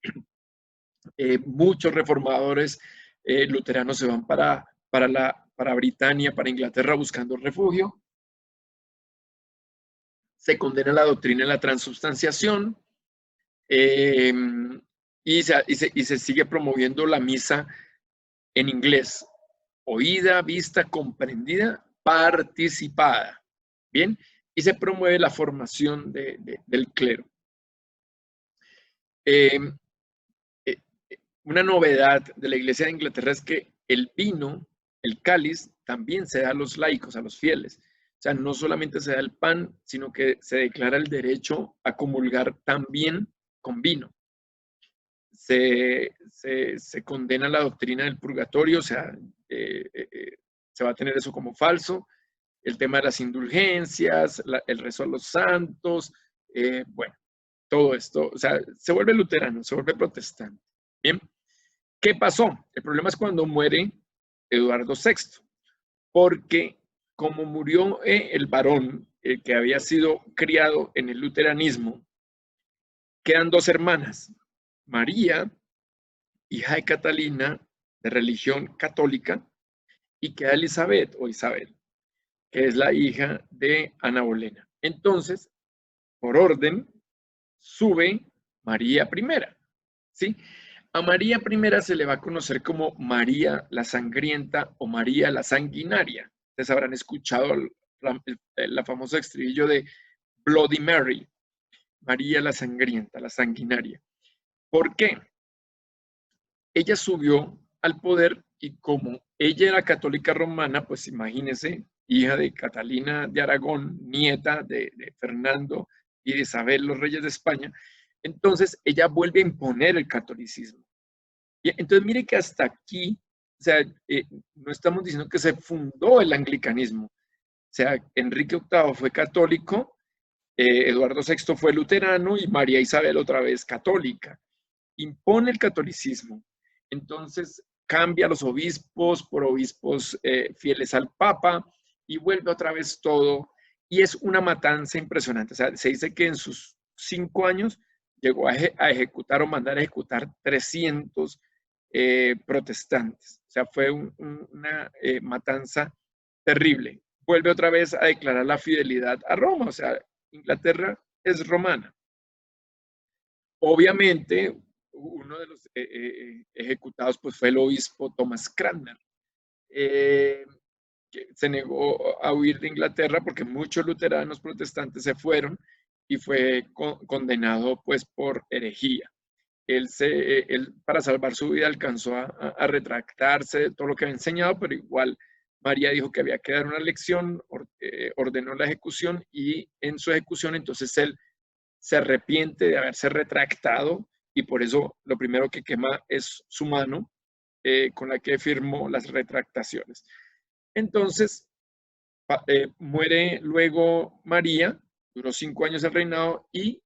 muchos reformadores luteranos se van para Britania, para Inglaterra buscando refugio, se condena la doctrina de la transubstanciación y se sigue promoviendo la misa en inglés, oída, vista, comprendida, participada, ¿bien? Y se promueve la formación del clero. Una novedad de la Iglesia de Inglaterra es que el vino, el cáliz, también se da a los laicos, a los fieles. O sea, no solamente se da el pan, sino que se declara el derecho a comulgar también con vino. Se condena la doctrina del purgatorio, o sea, se va a tener eso como falso. El tema de las indulgencias, el rezo a los santos, bueno, todo esto, o sea, se vuelve luterano, se vuelve protestante. Bien, ¿qué pasó? El problema es cuando muere Eduardo VI, porque como murió el varón que había sido criado en el luteranismo, quedan dos hermanas, María, hija de Catalina, de religión católica, y queda Elizabeth o Isabel, que es la hija de Ana Bolena. Entonces, por orden, sube María I, ¿sí? A María I se le va a conocer como María la Sangrienta o María la Sanguinaria. Ustedes habrán escuchado la famosa estribillo de Bloody Mary, María la Sangrienta, la Sanguinaria. ¿Por qué? Ella subió al poder y como ella era católica romana, pues imagínense, hija de Catalina de Aragón, nieta de Fernando y de Isabel, los reyes de España, entonces ella vuelve a imponer el catolicismo. Y entonces mire que hasta aquí, o sea, no estamos diciendo que se fundó el anglicanismo. O sea, Enrique VIII fue católico, Eduardo VI fue luterano y María Isabel otra vez católica. Impone el catolicismo. Entonces cambia a los obispos por obispos fieles al Papa y vuelve otra vez todo. Y es una matanza impresionante. O sea, se dice que en sus 5 años llegó a ejecutar o mandar a ejecutar 300 protestantes. O sea, fue una matanza terrible. Vuelve otra vez a declarar la fidelidad a Roma. O sea, Inglaterra es romana. Obviamente, uno de los ejecutados pues, fue el obispo Thomas Cranmer, que se negó a huir de Inglaterra porque muchos luteranos protestantes se fueron y fue condenado pues por herejía. Él, para salvar su vida, alcanzó a retractarse de todo lo que había enseñado, pero igual María dijo que había que dar una lección, ordenó la ejecución, y en su ejecución entonces él se arrepiente de haberse retractado, y por eso lo primero que quema es su mano con la que firmó las retractaciones. Entonces muere luego María, duró 5 años el reinado, y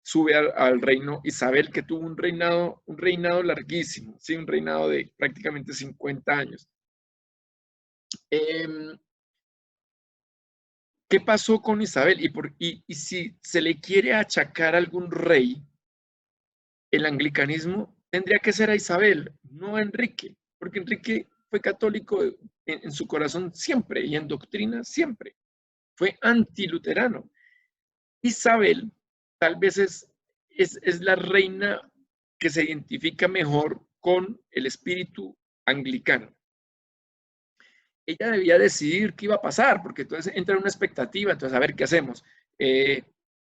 sube al reino Isabel, que tuvo un reinado larguísimo, ¿sí? Un reinado de prácticamente 50 años. ¿Qué pasó con Isabel? Y si se le quiere achacar a algún rey, el anglicanismo tendría que ser a Isabel, no a Enrique, porque Enrique fue católico en su corazón siempre y en doctrina siempre. Fue antiluterano. Isabel tal vez es la reina que se identifica mejor con el espíritu anglicano. Ella debía decidir qué iba a pasar, porque entonces entra una expectativa, entonces a ver qué hacemos.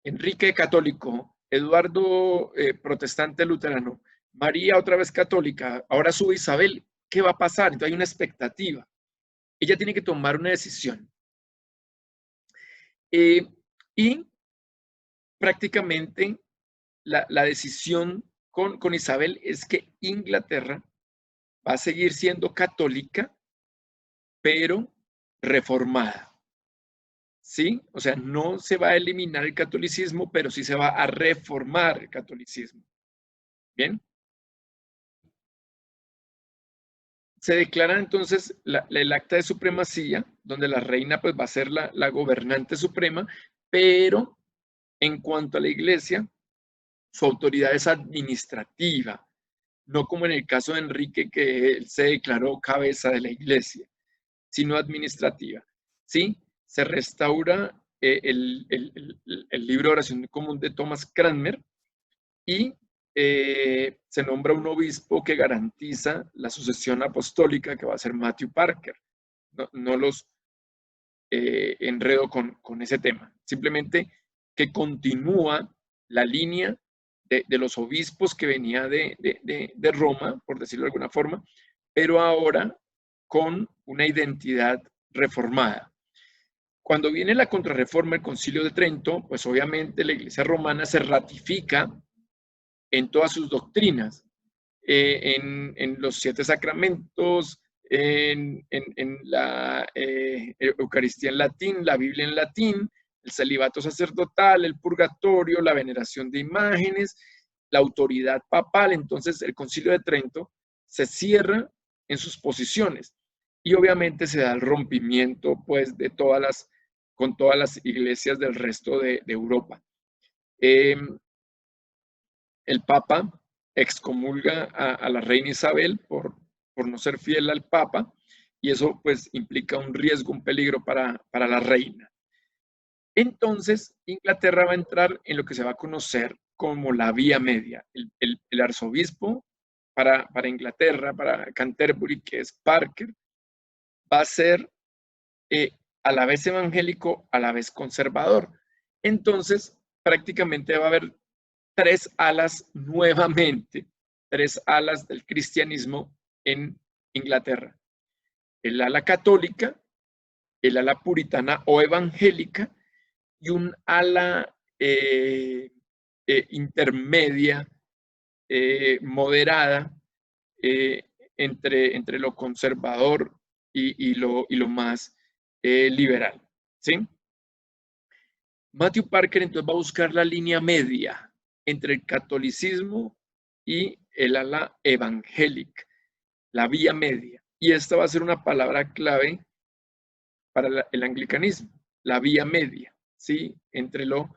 Enrique católico, Eduardo protestante luterano, María otra vez católica, ahora sube Isabel, ¿qué va a pasar? Entonces hay una expectativa. Ella tiene que tomar una decisión. Y prácticamente la decisión con Isabel es que Inglaterra va a seguir siendo católica, pero reformada. ¿Sí? O sea, no se va a eliminar el catolicismo, pero sí se va a reformar el catolicismo. ¿Bien? Se declara entonces el acta de supremacía, donde la reina pues va a ser la gobernante suprema, pero en cuanto a la iglesia, su autoridad es administrativa, no como en el caso de Enrique, que él se declaró cabeza de la iglesia, sino administrativa. ¿Sí? Se restaura el libro de oración común de Thomas Cranmer, y se nombra un obispo que garantiza la sucesión apostólica, que va a ser Matthew Parker. No los enredo con ese tema. Simplemente que continúa la línea de los obispos que venía de Roma, por decirlo de alguna forma, pero ahora con una identidad reformada. Cuando viene la contrarreforma, el Concilio de Trento, pues obviamente la Iglesia romana se ratifica en todas sus doctrinas, en los 7 sacramentos, en la Eucaristía en latín, la Biblia en latín, el celibato sacerdotal, el purgatorio, la veneración de imágenes, la autoridad papal. Entonces el Concilio de Trento se cierra en sus posiciones, y obviamente se da el rompimiento pues con todas las iglesias del resto de Europa. El Papa excomulga a la reina Isabel por no ser fiel al Papa, y eso pues implica un riesgo, un peligro para la reina. Entonces, Inglaterra va a entrar en lo que se va a conocer como la Vía Media. El arzobispo para Inglaterra, para Canterbury, que es Parker, va a ser a la vez evangélico, a la vez conservador. Entonces, prácticamente va a haber 3 alas nuevamente, 3 alas del cristianismo en Inglaterra. El ala católica, el ala puritana o evangélica, y un ala intermedia, moderada, entre lo conservador y lo más liberal. ¿Sí? Matthew Parker entonces va a buscar la línea media entre el catolicismo y el ala evangélica, la vía media. Y esta va a ser una palabra clave para el anglicanismo, la vía media, ¿sí? Entre lo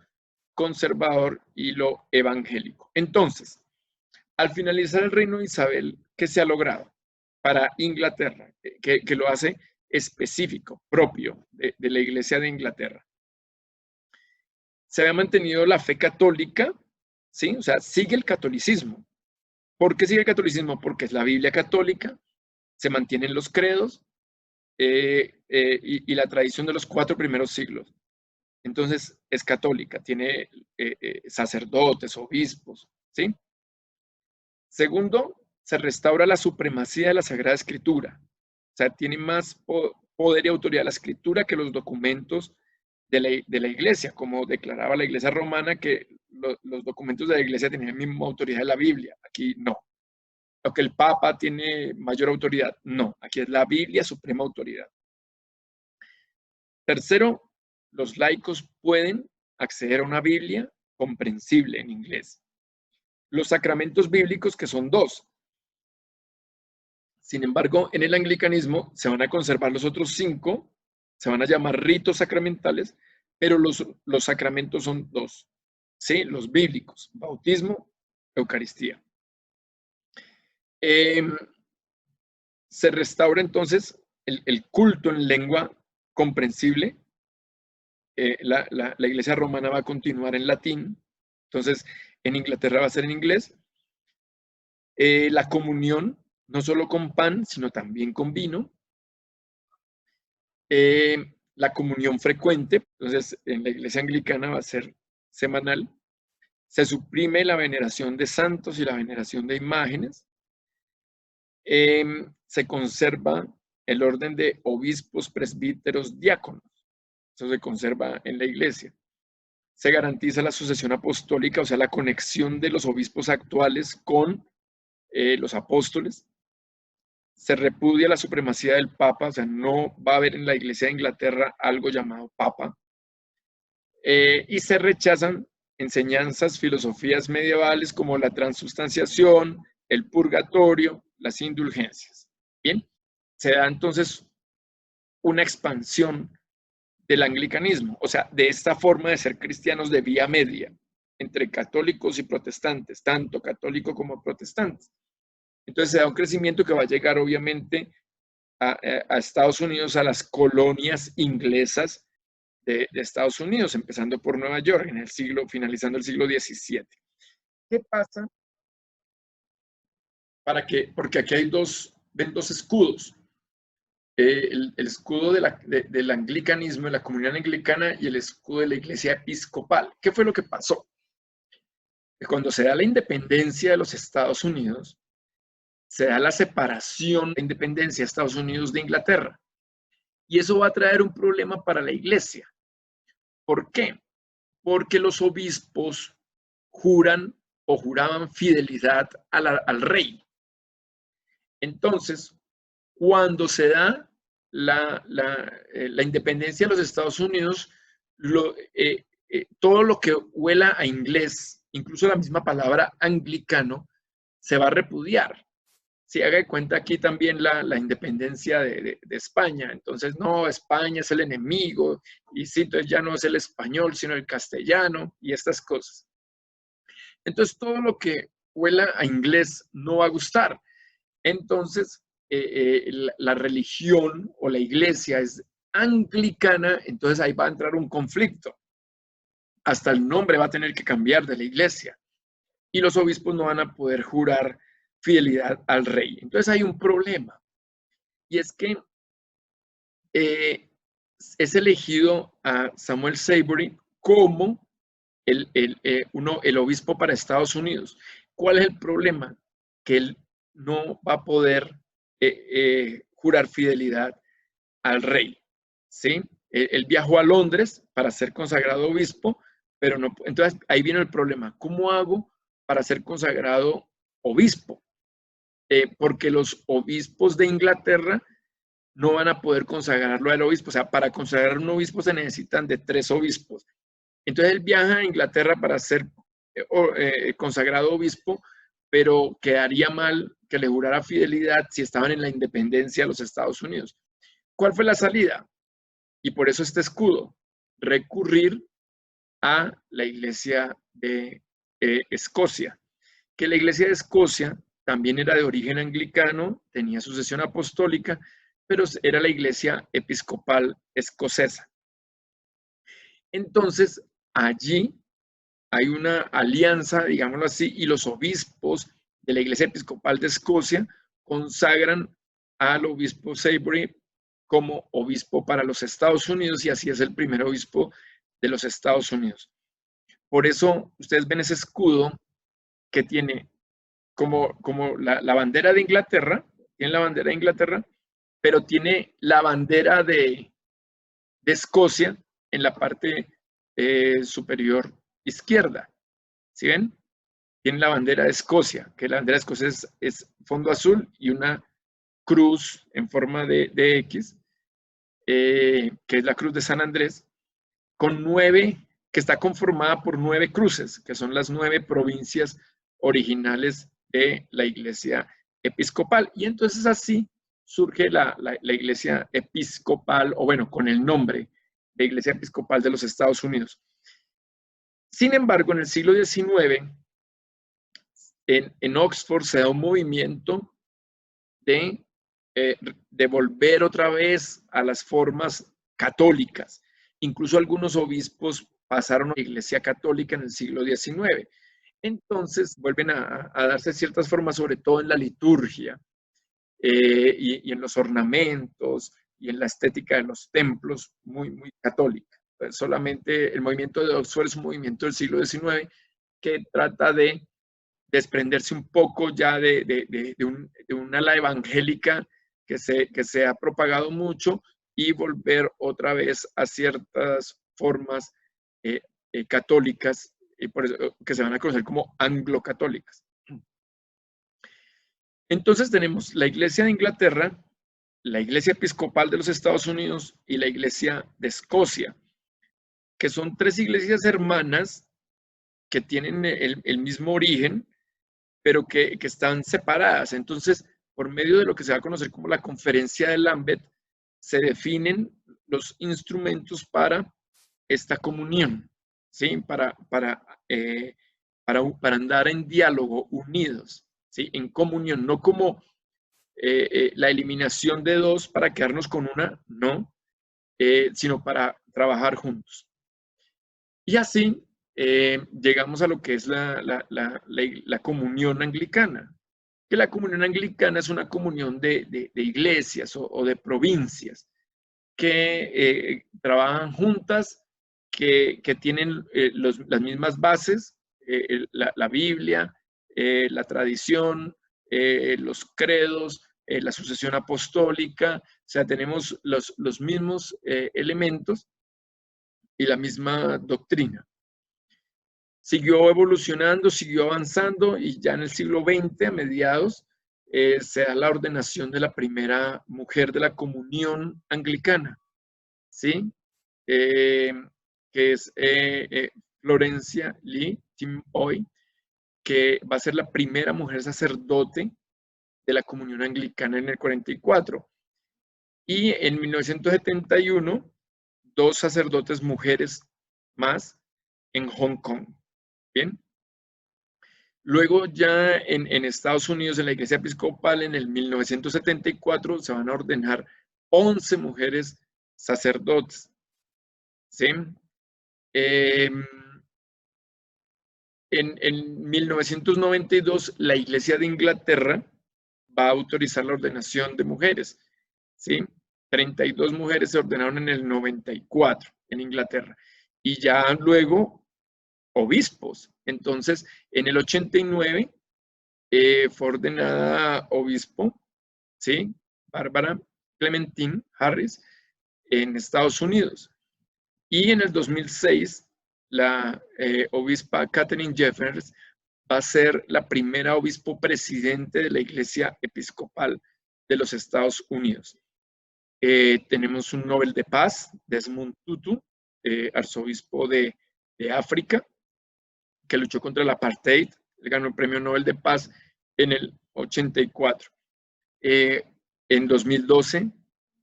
conservador y lo evangélico. Entonces, al finalizar el reino de Isabel, ¿qué se ha logrado para Inglaterra? Que lo hace específico, propio de la Iglesia de Inglaterra. Se había mantenido la fe católica, ¿sí? O sea, sigue el catolicismo. ¿Por qué sigue el catolicismo? Porque es la Biblia católica, se mantienen los credos y la tradición de los 4 primeros siglos. Entonces es católica, tiene sacerdotes, obispos, ¿sí? Segundo, se restaura la supremacía de la Sagrada Escritura. O sea, tiene más poder y autoridad la Escritura que los documentos de la Iglesia, como declaraba la Iglesia romana que los documentos de la Iglesia tenían la misma autoridad de la Biblia. Aquí no. Lo que el Papa tiene mayor autoridad, no. Aquí es la Biblia suprema autoridad. Tercero, los laicos pueden acceder a una Biblia comprensible en inglés. Los sacramentos bíblicos, que son 2. Sin embargo, en el anglicanismo se van a conservar los otros 5, se van a llamar ritos sacramentales, pero los sacramentos son 2, ¿sí? Los bíblicos, bautismo, Eucaristía. Se restaura entonces el culto en lengua comprensible. La Iglesia romana va a continuar en latín, entonces en Inglaterra va a ser en inglés. La comunión, no solo con pan, sino también con vino. La comunión frecuente, entonces en la Iglesia anglicana va a ser semanal. Se suprime la veneración de santos y la veneración de imágenes. Se conserva el orden de obispos, presbíteros, diáconos. Eso se conserva en la Iglesia. Se garantiza la sucesión apostólica, o sea, la conexión de los obispos actuales con los apóstoles. Se repudia la supremacía del Papa, o sea, no va a haber en la Iglesia de Inglaterra algo llamado Papa. Y se rechazan enseñanzas, filosofías medievales como la transustanciación, el purgatorio, las indulgencias. Bien, se da entonces una expansión del anglicanismo, o sea, de esta forma de ser cristianos de vía media entre católicos y protestantes, tanto católicos como protestantes. Entonces se da un crecimiento que va a llegar obviamente a Estados Unidos, a las colonias inglesas de Estados Unidos, empezando por Nueva York, finalizando el siglo XVII. ¿Qué pasa? Porque aquí hay dos escudos. El escudo del anglicanismo, de la comunidad anglicana, y el escudo de la iglesia episcopal. ¿Qué fue lo que pasó? Cuando se da la independencia de los Estados Unidos, se da la separación de independencia de Estados Unidos de Inglaterra. Y eso va a traer un problema para la iglesia. ¿Por qué? Porque los obispos juran o juraban fidelidad al rey. Entonces, cuando se da la independencia de los Estados Unidos, todo lo que huela a inglés, incluso la misma palabra anglicano, se va a repudiar. Si haga de cuenta aquí también la independencia de España, entonces no, España es el enemigo, y sí, entonces ya no es el español, sino el castellano, y estas cosas. Entonces todo lo que huela a inglés no va a gustar. Entonces la religión o la iglesia es anglicana, entonces ahí va a entrar un conflicto. Hasta el nombre va a tener que cambiar de la iglesia. Y los obispos no van a poder jurar fidelidad al rey. Entonces hay un problema. Y es que es elegido a Samuel Savory como el obispo para Estados Unidos. ¿Cuál es el problema? Que él no va a poder jurar fidelidad al rey, ¿sí? Él viajó a Londres para ser consagrado obispo, pero no. Entonces ahí viene el problema. ¿Cómo hago para ser consagrado obispo? Porque los obispos de Inglaterra no van a poder consagrarlo al obispo. O sea, para consagrar un obispo se necesitan de 3 obispos. Entonces él viaja a Inglaterra para ser consagrado obispo, pero quedaría mal que le jurara fidelidad si estaban en la independencia de los Estados Unidos. ¿Cuál fue la salida? Y por eso este escudo, recurrir a la iglesia de Escocia, que la iglesia de Escocia también era de origen anglicano, tenía sucesión apostólica, pero era la iglesia episcopal escocesa. Entonces, allí hay una alianza, digámoslo así, y los obispos de la iglesia episcopal de Escocia consagran al obispo Savory como obispo para los Estados Unidos, y así es el primer obispo de los Estados Unidos. Por eso ustedes ven ese escudo que tiene como la bandera de Inglaterra, tiene la bandera de Inglaterra, pero tiene la bandera de Escocia en la parte superior izquierda. ¿Sí ven? Tiene la bandera de Escocia, que la bandera de Escocia es fondo azul y una cruz en forma de X, que es la cruz de San Andrés, con 9, que está conformada por 9 cruces, que son las 9 provincias originales de la iglesia episcopal. Y entonces así surge la iglesia episcopal, o bueno, con el nombre de Iglesia Episcopal de los Estados Unidos. Sin embargo, en el siglo XIX, en Oxford se da un movimiento de volver otra vez a las formas católicas. Incluso algunos obispos pasaron a la Iglesia Católica en el siglo XIX. Entonces vuelven a darse ciertas formas, sobre todo en la liturgia y en los ornamentos y en la estética de los templos, muy católica. Pues solamente el movimiento de Oxford es un movimiento del siglo XIX que trata de desprenderse un poco ya de un ala evangélica que se ha propagado mucho y volver otra vez a ciertas formas católicas, y por eso, que se van a conocer como anglo-católicas. Entonces tenemos la Iglesia de Inglaterra, la Iglesia Episcopal de los Estados Unidos y la Iglesia de Escocia, que son 3 iglesias hermanas que tienen el mismo origen, pero que están separadas. Entonces, por medio de lo que se va a conocer como la Conferencia de Lambeth, se definen los instrumentos para esta comunión, ¿sí? Para andar en diálogo, unidos, ¿sí? En comunión, no como la eliminación de 2 para quedarnos con una, no, sino para trabajar juntos. Y así llegamos a lo que es la comunión anglicana, que la comunión anglicana es una comunión de iglesias o de provincias que trabajan juntas, que tienen las mismas bases, la Biblia, la tradición, los credos, la sucesión apostólica, o sea, tenemos los mismos elementos y la misma doctrina. Siguió evolucionando, siguió avanzando y ya en el siglo XX, a mediados, se da la ordenación de la primera mujer de la comunión anglicana, ¿sí? Que es Florencia Lee Tim-Oy, que va a ser la primera mujer sacerdote de la comunión anglicana en el 44. Y en 1971, 2 sacerdotes mujeres más en Hong Kong. Bien. Luego ya en Estados Unidos, en la Iglesia Episcopal, en el 1974, se van a ordenar 11 mujeres sacerdotes. ¿Sí? En 1992, la Iglesia de Inglaterra va a autorizar la ordenación de mujeres. ¿Sí? 32 mujeres se ordenaron en el 94 en Inglaterra. Y ya luego obispos. Entonces, en el 89 fue ordenada obispo, ¿sí? Bárbara Clementine Harris en Estados Unidos. Y en el 2006, la obispa Katharine Jeffers va a ser la primera obispo presidente de la Iglesia Episcopal de los Estados Unidos. Tenemos un Nobel de Paz, Desmond Tutu, arzobispo de África, que luchó contra el apartheid, ganó el Premio Nobel de Paz en el 84. En 2012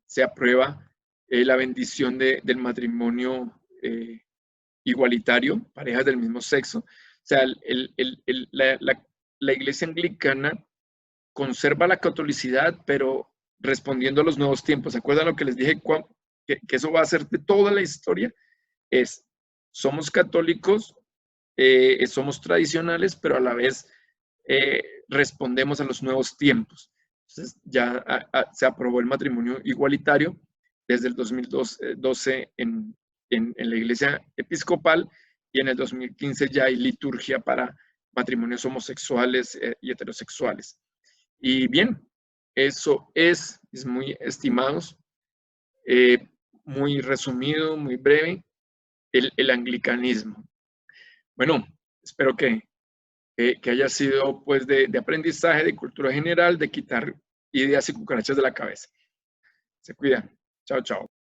se aprueba la bendición del matrimonio igualitario, parejas del mismo sexo. O sea, la Iglesia Anglicana conserva la catolicidad, pero respondiendo a los nuevos tiempos. ¿Se acuerdan lo que les dije? Que eso va a ser de toda la historia. Somos católicos, somos tradicionales, pero a la vez respondemos a los nuevos tiempos. Entonces ya se aprobó el matrimonio igualitario desde el 2012 en en la iglesia episcopal, y en el 2015 ya hay liturgia para matrimonios homosexuales y heterosexuales. Y bien, eso es muy estimados, muy resumido, muy breve, el anglicanismo. Bueno, espero que haya sido pues de aprendizaje, de cultura general, de quitar ideas y cucarachas de la cabeza. Se cuidan. Chao, chao.